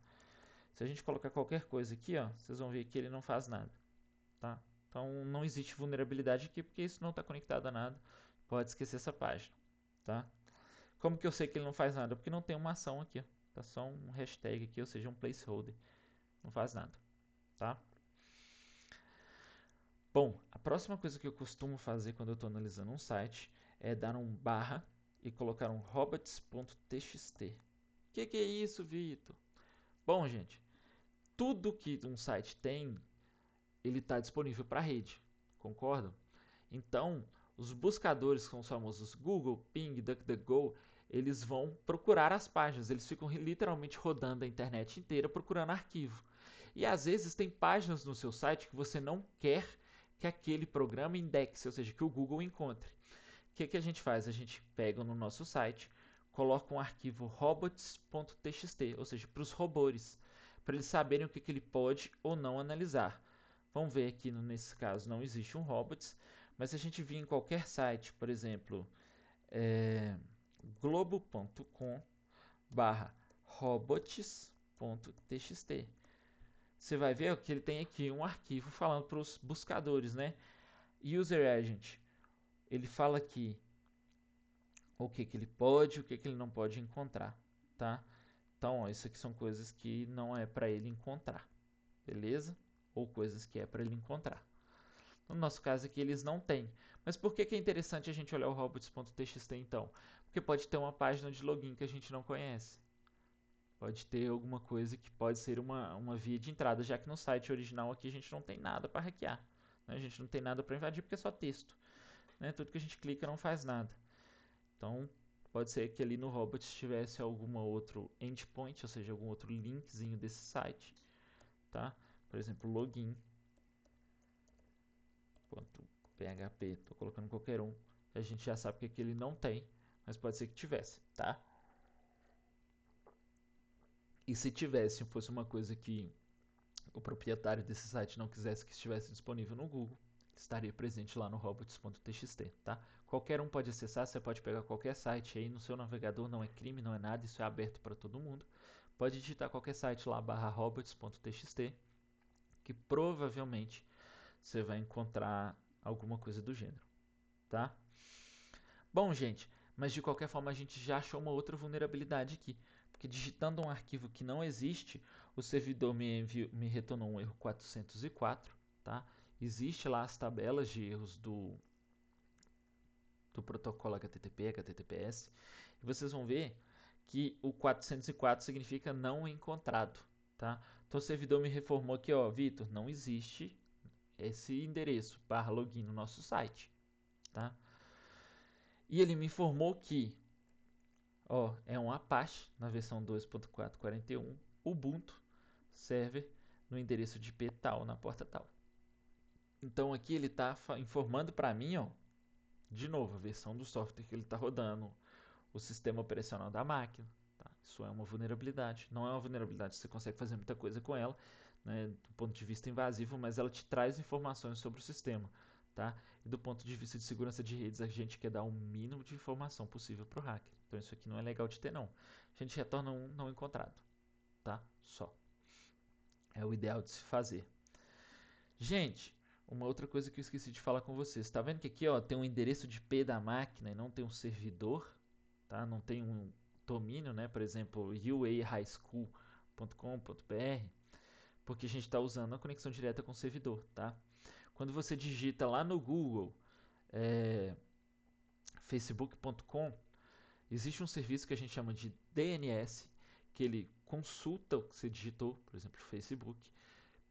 Se a gente colocar qualquer coisa aqui, ó, vocês vão ver que ele não faz nada, tá? Então não existe vulnerabilidade aqui porque isso não está conectado a nada. Pode esquecer essa página, tá? Como que eu sei que ele não faz nada? Porque não tem uma ação aqui, ó. Tá só um hashtag aqui, ou seja, um placeholder. Não faz nada, tá? Bom, a próxima coisa que eu costumo fazer quando eu estou analisando um site é dar um barra e colocar um robots.txt. Que é isso, Vitor? Bom, gente, tudo que um site tem, ele está disponível para a rede, concordam? Então, os buscadores, com os famosos Google, Bing, DuckDuckGo, eles vão procurar as páginas, eles ficam literalmente rodando a internet inteira procurando arquivo. E às vezes tem páginas no seu site que você não quer que aquele programa indexe, ou seja, que o Google encontre. O que a gente faz? A gente pega no nosso site, coloca um arquivo robots.txt, ou seja, para os robôs, para eles saberem o que ele pode ou não analisar. Vamos ver aqui, nesse caso não existe um robots, mas se a gente vir em qualquer site, por exemplo, globo.com robots.txt, você vai ver que ele tem aqui um arquivo falando para os buscadores, né? User Agent, ele fala aqui o que ele pode, o que ele não pode encontrar, tá? Então, ó, isso aqui são coisas que não é para ele encontrar, beleza? Ou coisas que é para ele encontrar. No nosso caso aqui eles não têm. Mas por que é interessante a gente olhar o robots.txt então? Porque pode ter uma página de login que a gente não conhece. Pode ter alguma coisa que pode ser uma via de entrada, já que no site original aqui a gente não tem nada para hackear. Né? A gente não tem nada para invadir porque é só texto. Né? Tudo que a gente clica não faz nada. Então pode ser que ali no robots tivesse algum outro endpoint, ou seja, algum outro linkzinho desse site. Tá? Por exemplo, login. .php, estou colocando qualquer um, a gente já sabe que aqui ele não tem, mas pode ser que tivesse, tá? E se tivesse, fosse uma coisa que o proprietário desse site não quisesse que estivesse disponível no Google, estaria presente lá no robots.txt, tá? Qualquer um pode acessar, você pode pegar qualquer site aí no seu navegador, não é crime, não é nada, isso é aberto para todo mundo. Pode digitar qualquer site lá, /robots.txt, que provavelmente você vai encontrar alguma coisa do gênero, tá? Bom, gente, mas de qualquer forma a gente já achou uma outra vulnerabilidade aqui. Porque digitando um arquivo que não existe, o servidor me retornou um erro 404. Tá? Existe lá as tabelas de erros do protocolo HTTP, HTTPS. E vocês vão ver que o 404 significa não encontrado. Tá? Então o servidor me reformou aqui, ó, Vitor, não existe esse endereço /login no nosso site. Tá? E ele me informou que é um Apache na versão 2.441, Ubuntu server no endereço de IP tal, na porta tal. Então aqui ele está informando para mim, de novo, a versão do software que ele está rodando, o sistema operacional da máquina. Tá? Isso é uma vulnerabilidade. Não é uma vulnerabilidade, você consegue fazer muita coisa com ela, né, do ponto de vista invasivo, mas ela te traz informações sobre o sistema. Tá? E do ponto de vista de segurança de redes, a gente quer dar o mínimo de informação possível para o hacker. Então isso aqui não é legal de ter, não. A gente retorna um não encontrado. Tá? Só. É o ideal de se fazer. Gente, uma outra coisa que eu esqueci de falar com vocês. Está vendo que aqui tem um endereço de IP da máquina e não tem um servidor? Tá? Não tem um domínio, né? Por exemplo, uahighschool.com.br, porque a gente está usando a conexão direta com o servidor. Tá? Quando você digita lá no Google facebook.com, existe um serviço que a gente chama de DNS, que ele consulta o que você digitou, por exemplo, Facebook,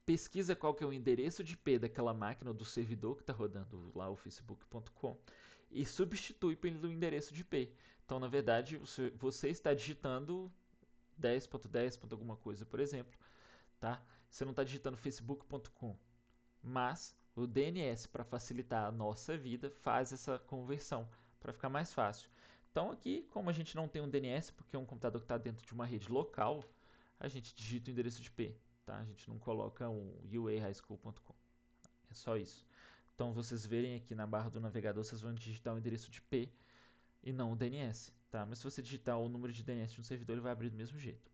pesquisa qual que é o endereço de IP daquela máquina do servidor que está rodando lá o facebook.com e substitui pelo endereço de IP. Então, na verdade, você está digitando 10.10. alguma coisa, por exemplo, tá? Você não está digitando facebook.com, mas o DNS, para facilitar a nossa vida, faz essa conversão para ficar mais fácil. Então aqui, como a gente não tem um DNS, porque é um computador que está dentro de uma rede local, a gente digita o endereço de IP. Tá? A gente não coloca um uahighschool.com. É só isso. Então vocês verem aqui na barra do navegador, vocês vão digitar o endereço de IP e não o DNS. tá? Mas se você digitar o número de DNS de um servidor, ele vai abrir do mesmo jeito.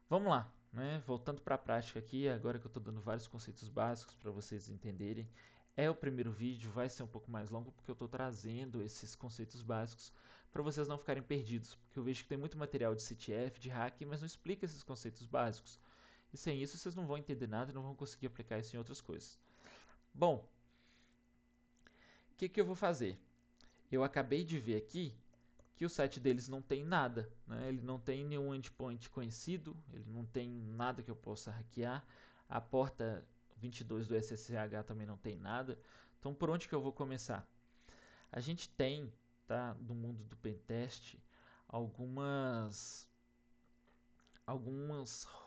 Vamos lá, né? Voltando para a prática aqui, agora que eu estou dando vários conceitos básicos para vocês entenderem. É o primeiro vídeo, vai ser um pouco mais longo porque eu estou trazendo esses conceitos básicos para vocês não ficarem perdidos, porque eu vejo que tem muito material de CTF, de hacking, mas não explica esses conceitos básicos. E sem isso vocês não vão entender nada e não vão conseguir aplicar isso em outras coisas. Bom, o que eu vou fazer? Eu acabei de ver aqui que o site deles não tem nada, né? Ele não tem nenhum endpoint conhecido, ele não tem nada que eu possa hackear, a porta 22 do SSH também não tem nada. Então, por onde que eu vou começar? A gente tem, tá, no mundo do pentest, alguns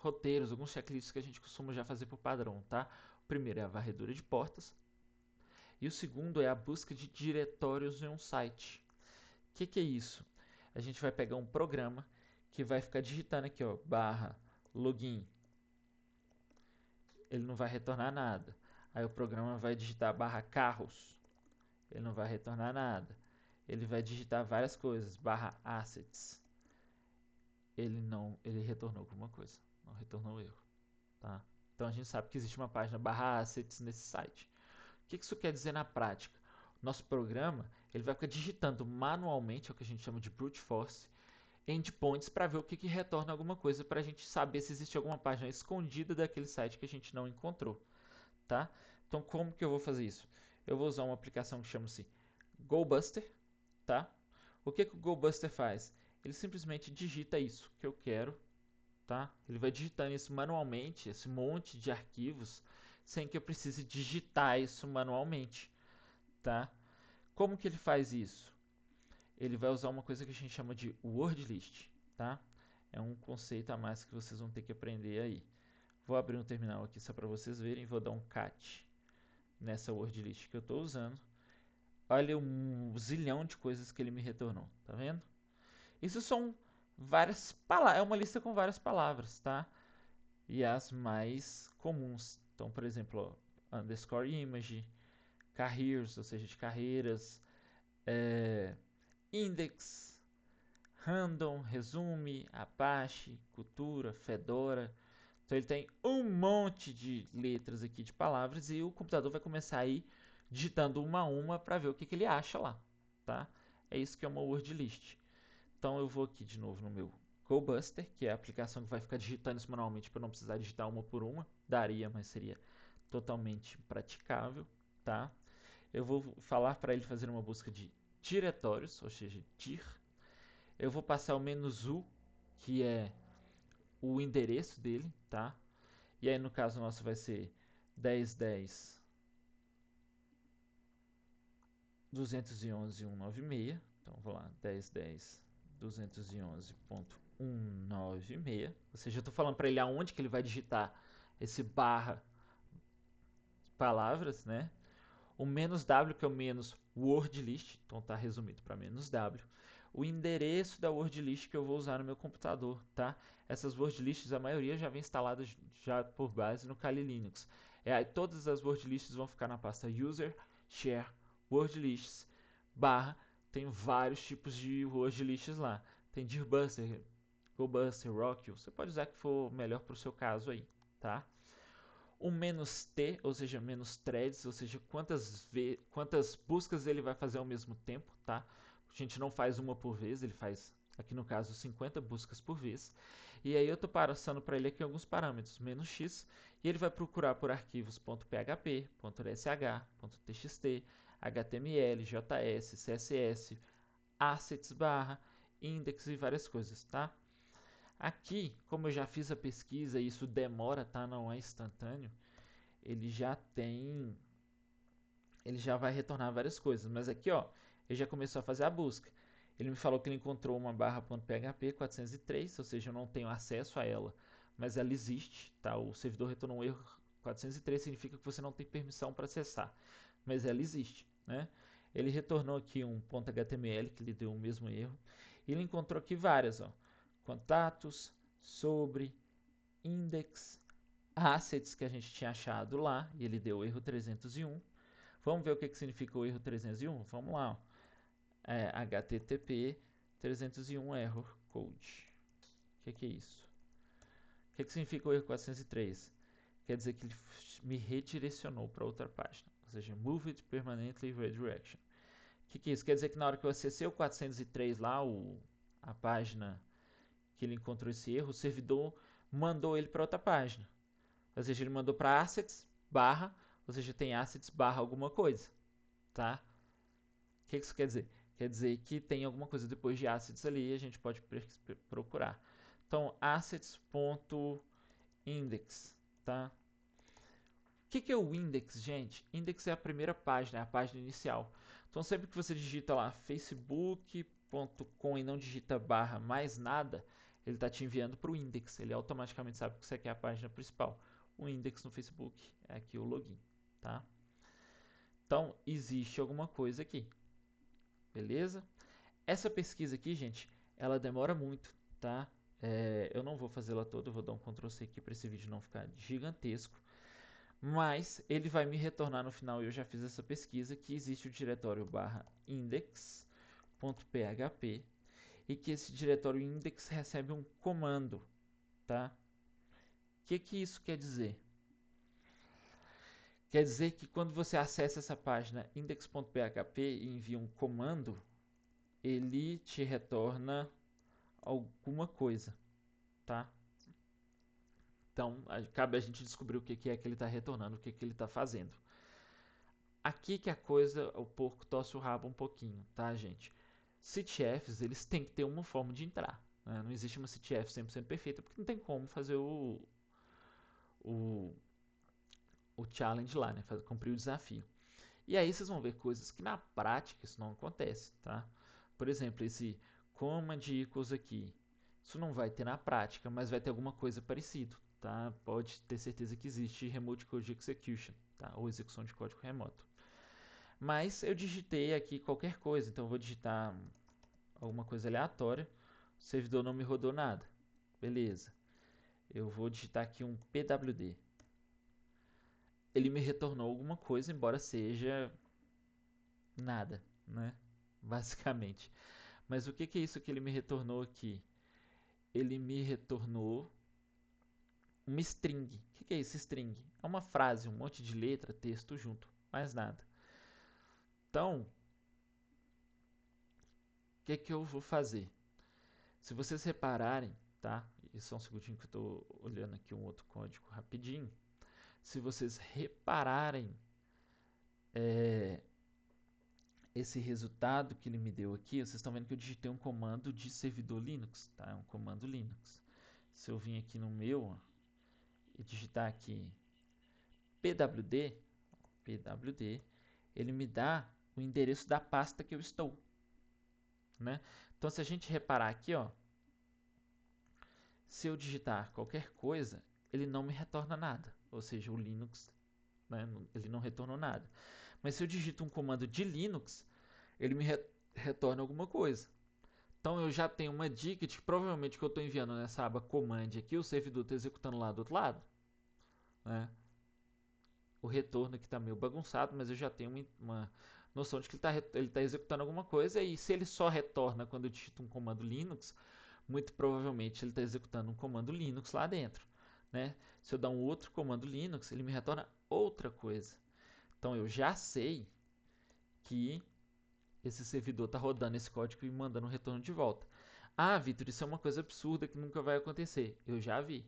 roteiros, alguns checklists que a gente costuma já fazer por padrão, tá? O primeiro é a varredura de portas e o segundo é a busca de diretórios em um site. O que é isso? A gente vai pegar um programa que vai ficar digitando aqui, ó, /login. Ele não vai retornar nada. Aí o programa vai digitar /carros. Ele não vai retornar nada. Ele vai digitar várias coisas, /assets. Ele retornou alguma coisa. Não retornou erro, tá? Então a gente sabe que existe uma página /assets nesse site. O que isso quer dizer na prática? Nosso programa ele vai ficar digitando manualmente, é o que a gente chama de brute force, endpoints para ver o que retorna alguma coisa, para a gente saber se existe alguma página escondida daquele site que a gente não encontrou, tá? Então como que eu vou fazer isso? Eu vou usar uma aplicação que chama-se GoBuster, tá? O que o GoBuster faz? Ele simplesmente digita isso que eu quero, tá? Ele vai digitando isso manualmente, esse monte de arquivos, sem que eu precise digitar isso manualmente, tá? Como que ele faz isso? Ele vai usar uma coisa que a gente chama de word list, tá? É um conceito a mais que vocês vão ter que aprender aí. Vou abrir um terminal aqui só para vocês verem, vou dar um cat nessa word list que eu estou usando. Olha um zilhão de coisas que ele me retornou, tá vendo? Isso são várias palavras, é uma lista com várias palavras, tá? E as mais comuns. Então, por exemplo, ó, underscore image, careers, ou seja, de carreiras, index, random, resume, Apache, cultura, Fedora. Então ele tem um monte de letras aqui de palavras e o computador vai começar a ir digitando uma a uma para ver o que ele acha lá, tá? É isso que é uma word list. Então eu vou aqui de novo no meu GoBuster, que é a aplicação que vai ficar digitando isso manualmente para não precisar digitar uma por uma. Daria, mas seria totalmente impraticável, tá? Eu vou falar para ele fazer uma busca de diretórios, ou seja, dir. Eu vou passar o "-u", que é o endereço dele, tá? E aí no caso nosso vai ser 10.10.211.196. Então vou lá, 10.10.211.196. Ou seja, eu estou falando para ele aonde que ele vai digitar esse barra palavras, né? O "-w", que é o menos word list, então está resumido para "-w". O endereço da word list que eu vou usar no meu computador, tá? Essas word lists, a maioria já vem instalada já por base no Kali Linux. Todas as word lists vão ficar na pasta user, share, word lists, tem vários tipos de word lists lá. Tem Dirbuster, GoBuster, Rockio, você pode usar o que for melhor para o seu caso aí, tá? O "-t", ou seja, menos threads, ou seja, quantas buscas ele vai fazer ao mesmo tempo, tá? A gente não faz uma por vez, ele faz, aqui no caso, 50 buscas por vez. E aí eu estou passando para ele aqui alguns parâmetros, "-x", e ele vai procurar por arquivos .php, .sh, .txt, HTML, JS, CSS, assets, index e várias coisas, tá? Aqui, como eu já fiz a pesquisa e isso demora, tá? Não é instantâneo. Ele já vai retornar várias coisas. Mas aqui, ó, ele já começou a fazer a busca. Ele me falou que ele encontrou uma /php 403, ou seja, eu não tenho acesso a ela, mas ela existe, tá? O servidor retornou um erro 403, significa que você não tem permissão para acessar, mas ela existe, né? Ele retornou aqui um .html que lhe deu o mesmo erro. E ele encontrou aqui várias, ó. Contatos, sobre, index, assets que a gente tinha achado lá, e ele deu o erro 301. Vamos ver o que significa o erro 301? Vamos lá, ó. HTTP 301 error code. O que é isso? O que significa o erro 403? Quer dizer que ele me redirecionou para outra página, ou seja, moved permanently redirection. O que é isso? Quer dizer que na hora que eu acessei o 403 lá, a página que ele encontrou esse erro, o servidor mandou ele para outra página. Ou seja, ele mandou para assets barra, ou seja, tem assets barra alguma coisa, tá? O que isso quer dizer? Quer dizer que tem alguma coisa depois de assets ali e a gente pode procurar. Então, assets.index, tá? O que é o index, gente? Index é a primeira página, é a página inicial. Então, sempre que você digita lá facebook.com e não digita barra mais nada, ele está te enviando para o index. Ele automaticamente sabe que isso aqui é a página principal. O index no Facebook é aqui o login, tá? Então, existe alguma coisa aqui. Beleza? Essa pesquisa aqui, gente, ela demora muito, tá? Eu não vou fazê-la toda, eu vou dar um Ctrl C aqui para esse vídeo não ficar gigantesco. Mas ele vai me retornar no final, eu já fiz essa pesquisa, que existe o diretório /index.php e que esse diretório index recebe um comando, tá? O que isso quer dizer? Quer dizer que quando você acessa essa página index.php e envia um comando, ele te retorna alguma coisa, tá? Então, cabe a gente descobrir o que é que ele está retornando, o que ele está fazendo. Aqui que a coisa, o porco torce o rabo um pouquinho, tá, gente? CTFs, eles têm que ter uma forma de entrar, né? Não existe uma CTF 100% perfeita, porque não tem como fazer o, o challenge lá, né? Cumprir o desafio. E aí vocês vão ver coisas que na prática isso não acontece, tá? Por exemplo, esse command equals aqui. Isso não vai ter na prática, mas vai ter alguma coisa parecida, tá? Pode ter certeza que existe Remote Code Execution, tá? Ou execução de código remoto. Mas eu digitei aqui qualquer coisa, então eu vou digitar alguma coisa aleatória. O servidor não me rodou nada. Beleza. Eu vou digitar aqui um pwd. Ele me retornou alguma coisa, embora seja nada, né? Basicamente. Mas o que é isso que ele me retornou aqui? Ele me retornou uma string. O que é isso, string? É uma frase, um monte de letra, texto junto, mais nada. Então, o que eu vou fazer? Se vocês repararem, tá? E só um segundinho que eu estou olhando aqui um outro código rapidinho. Se vocês repararem esse resultado que ele me deu aqui, vocês estão vendo que eu digitei um comando de servidor Linux, tá? É um comando Linux. Se eu vir aqui no meu ó, e digitar aqui pwd, ele me dá o endereço da pasta que eu estou, né? Então, se a gente reparar aqui, ó, se eu digitar qualquer coisa, ele não me retorna nada, ou seja, o Linux, né, ele não retornou nada. Mas se eu digito um comando de Linux, ele me retorna alguma coisa. Então eu já tenho uma dica de que provavelmente que eu estou enviando nessa aba command aqui, o servidor está executando lá do outro lado, né? O retorno aqui está meio bagunçado, mas eu já tenho uma noção de que ele tá executando alguma coisa, e se ele só retorna quando eu digito um comando Linux, muito provavelmente ele está executando um comando Linux lá dentro, né? Se eu dar um outro comando Linux, ele me retorna outra coisa. Então eu já sei que esse servidor está rodando esse código e mandando um retorno de volta. Ah, Vitor, isso é uma coisa absurda que nunca vai acontecer. Eu já vi,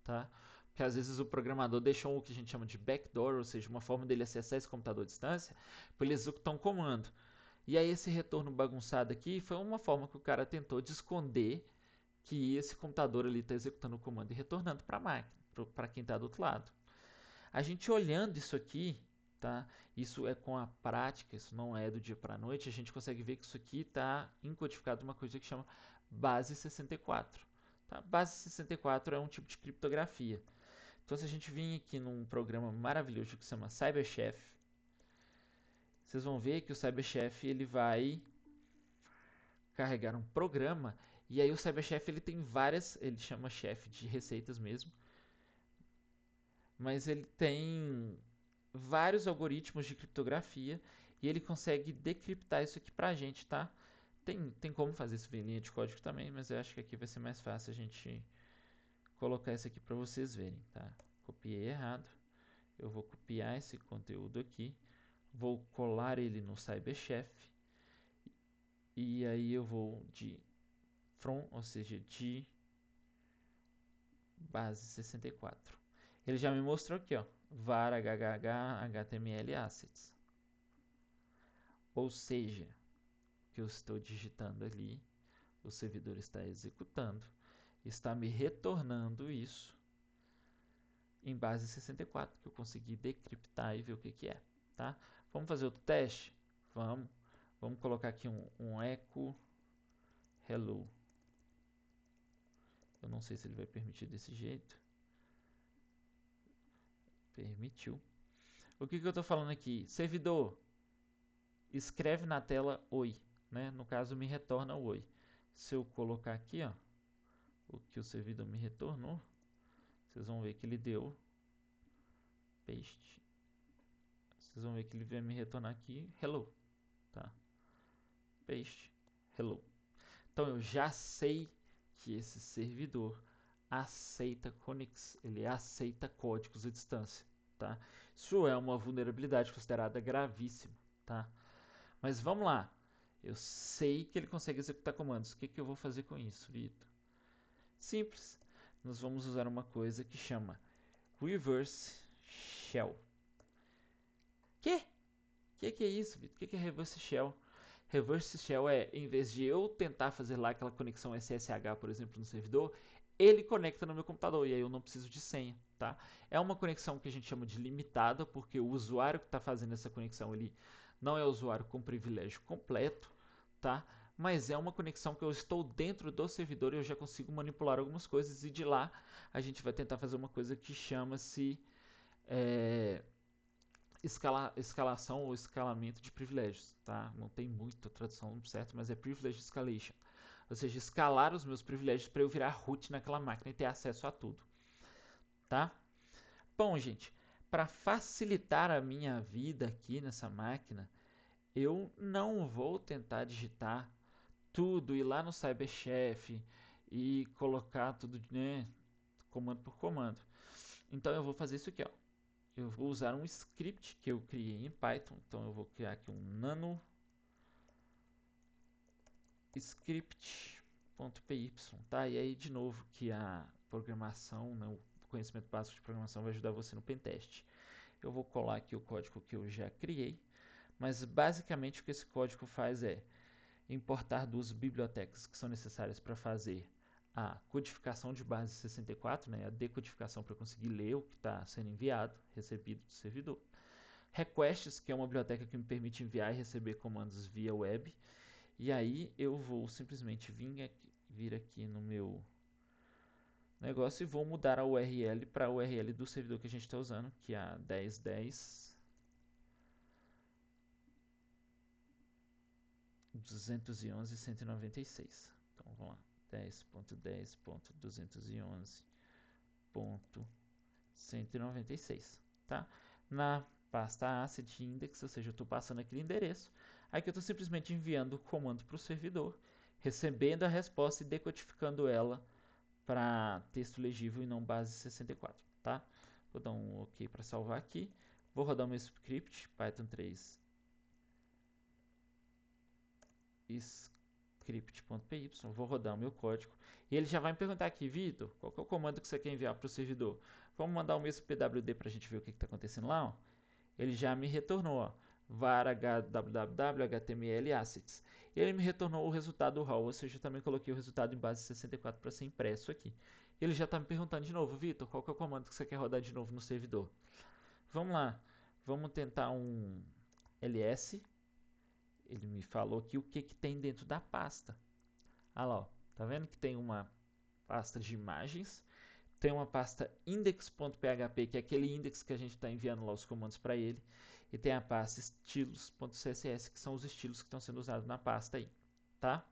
tá? Porque às vezes o programador deixou o que a gente chama de backdoor, ou seja, uma forma dele acessar esse computador à distância, para ele executar um comando. E aí esse retorno bagunçado aqui foi uma forma que o cara tentou de esconder que esse computador ali está executando o comando e retornando para a máquina, para quem está do outro lado. A gente olhando isso aqui, tá? Isso é com a prática, isso não é do dia para a noite, a gente consegue ver que isso aqui está encodificado uma coisa que chama base 64. Tá? Base 64 é um tipo de criptografia. Então, se a gente vir aqui num programa maravilhoso que se chama CyberChef, vocês vão ver que o CyberChef ele vai carregar um programa, e aí o CyberChef ele tem várias, ele chama chefe de receitas mesmo, mas ele tem vários algoritmos de criptografia e ele consegue decriptar isso aqui pra gente, tá? Tem como fazer isso em linha de código também, mas eu acho que aqui vai ser mais fácil a gente colocar isso aqui para vocês verem, tá? Copiei errado. Eu vou copiar esse conteúdo aqui, vou colar ele no CyberChef e aí eu vou de from, ou seja, de base 64. Ele já me mostrou aqui, ó, var hhh html assets. Ou seja, que eu estou digitando ali, o servidor está executando, está me retornando isso em base 64, que eu consegui decriptar e ver o que é, tá? Vamos fazer outro teste? Vamos colocar aqui um echo hello. Eu não sei se ele vai permitir desse jeito. Permitiu. O que eu estou falando aqui? Servidor, escreve na tela oi, né? No caso me retorna o oi. Se eu colocar aqui, ó, o que o servidor me retornou, vocês vão ver que ele deu paste. Vocês vão ver que ele vai me retornar aqui hello, tá? Paste hello. Então eu já sei que esse servidor aceita ele aceita códigos à distância, tá? Isso é uma vulnerabilidade considerada gravíssima, tá? Mas vamos lá. Eu sei que ele consegue executar comandos. O que eu vou fazer com isso, Vitor? Simples. Nós vamos usar uma coisa que chama reverse shell. Que é isso, Vitor? O que é reverse shell? Reverse shell é, em vez de eu tentar fazer lá aquela conexão SSH, por exemplo, no servidor, ele conecta no meu computador e aí eu não preciso de senha, tá? É uma conexão que a gente chama de limitada, porque o usuário que está fazendo essa conexão, ele não é usuário com privilégio completo, tá? Mas é uma conexão que eu estou dentro do servidor e eu já consigo manipular algumas coisas e de lá a gente vai tentar fazer uma coisa que chama-se escalação ou escalamento de privilégios, tá? Não tem muita tradução certa, mas é privilege escalation. Ou seja, escalar os meus privilégios para eu virar root naquela máquina e ter acesso a tudo, tá? Bom, gente, para facilitar a minha vida aqui nessa máquina, eu não vou tentar digitar tudo, ir lá no CyberChef e colocar tudo, né, comando por comando. Então eu vou fazer isso aqui, ó. Eu vou usar um script que eu criei em Python. Então eu vou criar aqui um nano script.py, tá? E aí de novo que a programação, né, o conhecimento básico de programação vai ajudar você no pentest. Eu vou colar aqui o código que eu já criei, mas basicamente o que esse código faz é importar duas bibliotecas que são necessárias para fazer a codificação de base 64, né, a decodificação para conseguir ler o que está sendo enviado, recebido do servidor. Requests, que é uma biblioteca que me permite enviar e receber comandos via web. E aí eu vou simplesmente vir aqui no meu negócio e vou mudar a URL para a URL do servidor que a gente está usando, que é a 10.10.211.196. Então vamos lá, 10.10.211.196, tá? Na pasta asset index, ou seja, eu estou passando aquele endereço. Aqui eu estou simplesmente enviando o comando para o servidor, recebendo a resposta e decodificando ela para texto legível e não base 64, tá? Vou dar um OK para salvar aqui. Vou rodar o meu script, Python 3 script.py, vou rodar o meu código. E ele já vai me perguntar aqui, Vitor, qual que é o comando que você quer enviar para o servidor? Vamos mandar o mesmo pwd para a gente ver o que está acontecendo lá, ó. Ele já me retornou, ó, var www html assets. Ele me retornou o resultado raw, ou seja, eu também coloquei o resultado em base 64 para ser impresso aqui. Ele já está me perguntando de novo, Vitor, qual que é o comando que você quer rodar de novo no servidor? Vamos lá, vamos tentar um ls. Ele me falou aqui o que tem dentro da pasta. Ah lá, ó, tá vendo que tem uma pasta de imagens, tem uma pasta index.php, que é aquele index que a gente está enviando lá os comandos para ele, e tem a pasta estilos.css, que são os estilos que estão sendo usados na pasta aí, tá?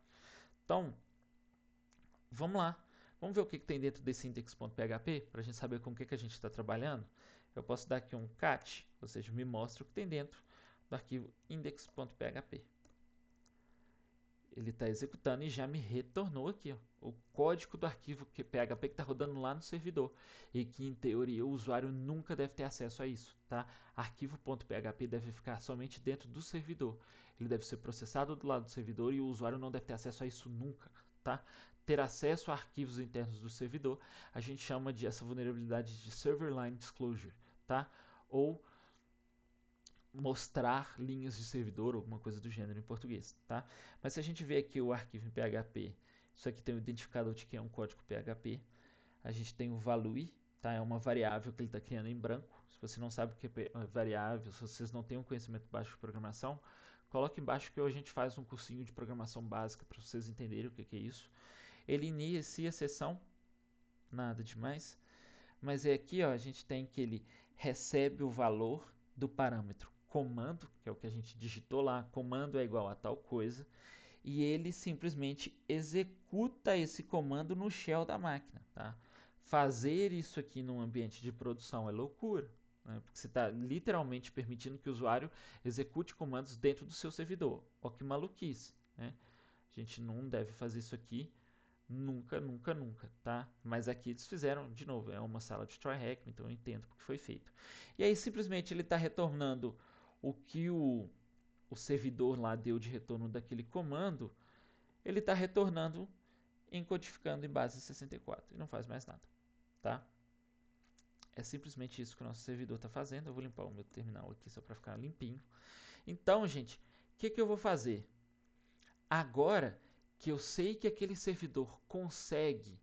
Então, vamos lá. Vamos ver o que tem dentro desse index.php, para a gente saber com o que a gente está trabalhando. Eu posso dar aqui um cat, ou seja, me mostra o que tem dentro do arquivo index.php. ele está executando e já me retornou aqui, ó, o código do arquivo PHP que está rodando lá no servidor e que em teoria o usuário nunca deve ter acesso a isso, tá? Arquivo.php deve ficar somente dentro do servidor. Ele deve ser processado do lado do servidor e o usuário não deve ter acesso a isso nunca, tá? Ter acesso a arquivos internos do servidor, a gente chama de essa vulnerabilidade de Server Line Disclosure, tá? Ou mostrar linhas de servidor, alguma coisa do gênero em português, tá? Mas se a gente vê aqui o arquivo em PHP, isso aqui tem um identificador de que é um código PHP, a gente tem o value, tá? É uma variável que ele está criando em branco. Se você não sabe o que é variável, se vocês não têm um conhecimento baixo de programação, coloque embaixo que a gente faz um cursinho de programação básica para vocês entenderem o que é isso. Ele inicia a sessão, nada demais, mas é aqui, ó, a gente tem que ele recebe o valor do parâmetro comando, que é o que a gente digitou lá, comando é igual a tal coisa, e ele simplesmente executa esse comando no shell da máquina, tá? Fazer isso aqui num ambiente de produção é loucura, né? Porque você está literalmente permitindo que o usuário execute comandos dentro do seu servidor. Ó que maluquice, né? A gente não deve fazer isso aqui nunca, nunca, nunca, tá? Mas aqui eles fizeram, de novo, é uma sala de try hack, então eu entendo porque foi feito. E aí simplesmente ele está retornando o que o servidor lá deu de retorno daquele comando, ele está retornando encodificando em base 64 e não faz mais nada, tá? É simplesmente isso que o nosso servidor está fazendo. Eu vou limpar o meu terminal aqui só para ficar limpinho. Então, gente, o que eu vou fazer? Agora que eu sei que aquele servidor consegue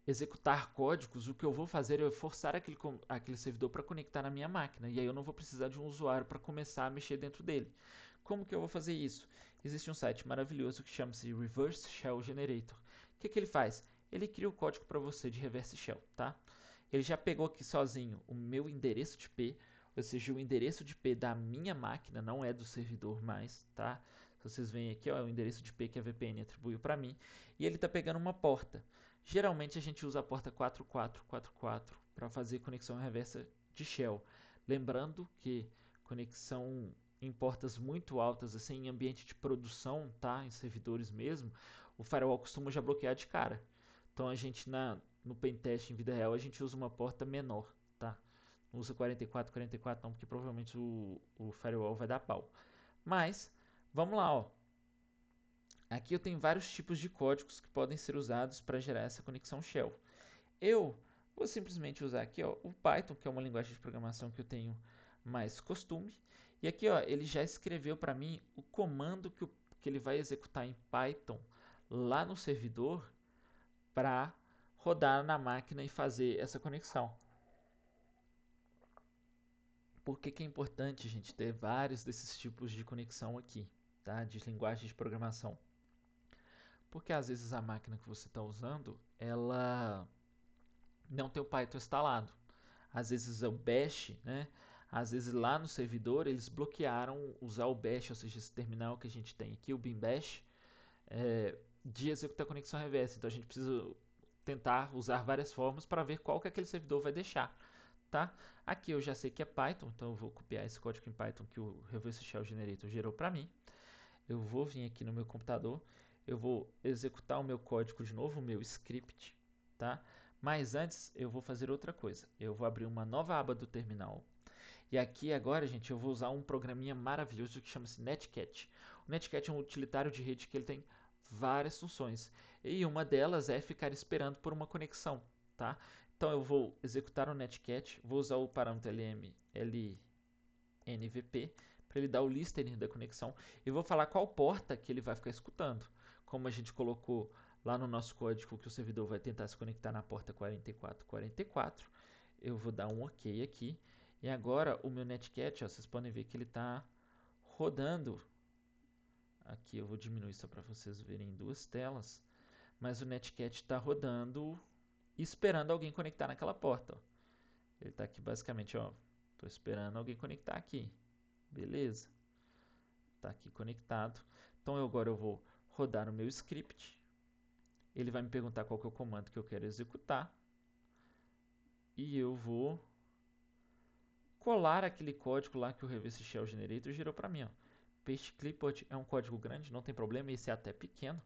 executar códigos, o que eu vou fazer é forçar aquele servidor para conectar na minha máquina. E aí eu não vou precisar de um usuário para começar a mexer dentro dele. Como que eu vou fazer isso? Existe um site maravilhoso que chama-se Reverse Shell Generator. O que ele faz? Ele cria o código para você de reverse shell, tá? Ele já pegou aqui sozinho o meu endereço de IP, ou seja, o endereço de IP da minha máquina, não é do servidor mais, tá? Vocês veem aqui, ó, é o endereço de IP que a VPN atribuiu para mim, e ele está pegando uma porta. Geralmente a gente usa a porta 4444 para fazer conexão reversa de shell. Lembrando que conexão em portas muito altas, assim, em ambiente de produção, tá? Em servidores mesmo, o firewall costuma já bloquear de cara. Então a gente no pentest em vida real a gente usa uma porta menor, tá? Não usa 4444 não, porque provavelmente o firewall vai dar pau. Mas vamos lá, ó. Aqui eu tenho vários tipos de códigos que podem ser usados para gerar essa conexão shell. Eu vou simplesmente usar aqui, ó, o Python, que é uma linguagem de programação que eu tenho mais costume. E aqui, ó, ele já escreveu para mim o comando que ele vai executar em Python lá no servidor para rodar na máquina e fazer essa conexão. Por que é importante, gente, ter vários desses tipos de conexão aqui, tá? De linguagem de programação? Porque às vezes a máquina que você está usando, ela não tem o Python instalado. Às vezes é o bash, né? Às vezes lá no servidor eles bloquearam usar o bash, ou seja, esse terminal que a gente tem aqui, o bin bash, de executar conexão reversa. Então a gente precisa tentar usar várias formas para ver qual que aquele servidor vai deixar, tá? Aqui eu já sei que é Python, então eu vou copiar esse código em Python que o Reverse Shell Generator gerou para mim. Eu vou vir aqui no meu computador, eu vou executar o meu código de novo, o meu script, tá? Mas antes eu vou fazer outra coisa. Eu vou abrir uma nova aba do terminal. E aqui agora, gente, eu vou usar um programinha maravilhoso que chama-se Netcat. O Netcat é um utilitário de rede que ele tem várias funções. E uma delas é ficar esperando por uma conexão, tá? Então eu vou executar o Netcat, vou usar o parâmetro LNVP para ele dar o listening da conexão e vou falar qual porta que ele vai ficar escutando. Como a gente colocou lá no nosso código que o servidor vai tentar se conectar na porta 4444, eu vou dar um OK aqui. E agora o meu Netcat, ó, vocês podem ver que ele está rodando. Aqui eu vou diminuir só para vocês verem em duas telas. Mas o Netcat está rodando esperando alguém conectar naquela porta. Ó. Ele está aqui basicamente, ó, estou esperando alguém conectar aqui. Beleza. Está aqui conectado. Então agora eu vou rodar o meu script. Ele vai me perguntar qual que é o comando que eu quero executar. E eu vou colar aquele código lá que o Reverse Shell Generator gerou para mim. Ó. paste clipboard é um código grande, não tem problema, esse é até pequeno.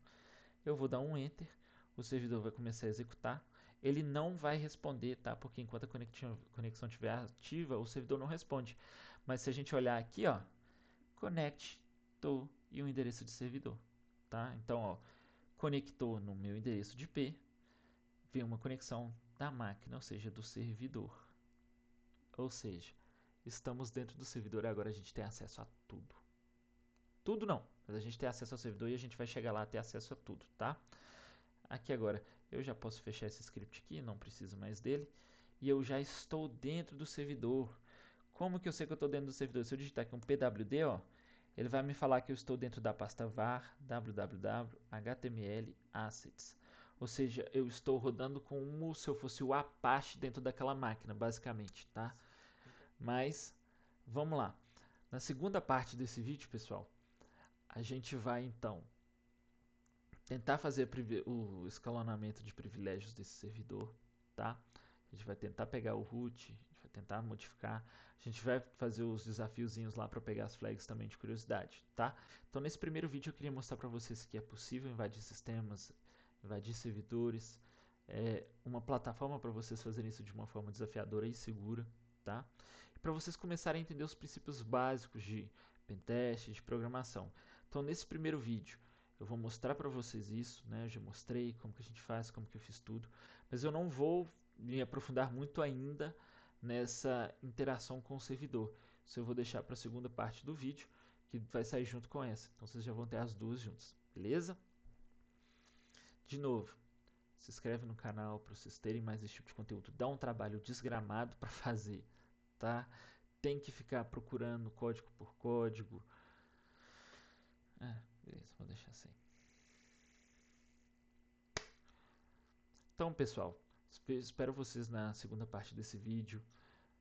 Eu vou dar um enter, o servidor vai começar a executar. Ele não vai responder, tá? Porque enquanto a conexão estiver ativa, o servidor não responde. Mas se a gente olhar aqui, ó, conectou e o endereço de servidor, tá? Então, ó, conectou no meu endereço de IP, veio uma conexão da máquina, ou seja, do servidor. Ou seja, estamos dentro do servidor e agora a gente tem acesso a tudo. Tudo não, mas a gente tem acesso ao servidor e a gente vai chegar lá a ter acesso a tudo, tá? Aqui agora, eu já posso fechar esse script aqui, não preciso mais dele. E eu já estou dentro do servidor. Como que eu sei que eu estou dentro do servidor? Se eu digitar aqui um pwd, ó, ele vai me falar que eu estou dentro da pasta var, www, html, assets. Ou seja, eu estou rodando como se eu fosse o Apache dentro daquela máquina, basicamente, tá? Mas, vamos lá. Na segunda parte desse vídeo, pessoal, a gente vai então tentar fazer o escalonamento de privilégios desse servidor, tá? A gente vai tentar pegar o root, a gente vai tentar modificar, a gente vai fazer os desafiozinhos lá para pegar as flags também de curiosidade, tá? Então nesse primeiro vídeo eu queria mostrar para vocês que é possível invadir sistemas, invadir servidores, uma plataforma para vocês fazerem isso de uma forma desafiadora e segura, tá? E para vocês começarem a entender os princípios básicos de pentest, de programação. Então nesse primeiro vídeo eu vou mostrar para vocês isso, né? Eu já mostrei como que a gente faz, como que eu fiz tudo, mas eu não vou me aprofundar muito ainda nessa interação com o servidor. Isso eu vou deixar para a segunda parte do vídeo, que vai sair junto com essa. Então vocês já vão ter as duas juntas, beleza? De novo, se inscreve no canal para vocês terem mais esse tipo de conteúdo. Dá um trabalho desgramado para fazer, tá? Tem que ficar procurando código por código. Beleza, vou deixar assim. Então, pessoal, espero vocês na segunda parte desse vídeo.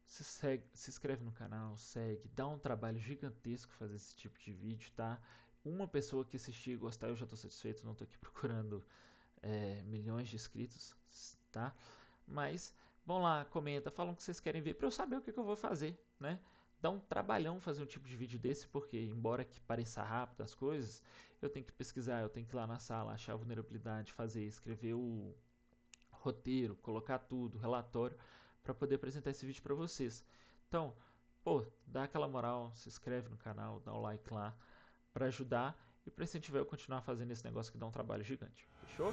Se inscreve no canal, segue, dá um trabalho gigantesco fazer esse tipo de vídeo, tá? Uma pessoa que assistir e gostar, eu já estou satisfeito, não estou aqui procurando milhões de inscritos, tá? Mas vão lá, comenta, falam o que vocês querem ver para eu saber o que eu vou fazer, né? Dá um trabalhão fazer um tipo de vídeo desse, porque embora que pareça rápido as coisas, eu tenho que pesquisar, eu tenho que ir lá na sala, achar a vulnerabilidade, fazer, escrever o roteiro, colocar tudo, relatório, para poder apresentar esse vídeo para vocês. Então, pô, dá aquela moral, se inscreve no canal, dá o like lá, para ajudar e para incentivar eu a continuar fazendo esse negócio que dá um trabalho gigante. Fechou?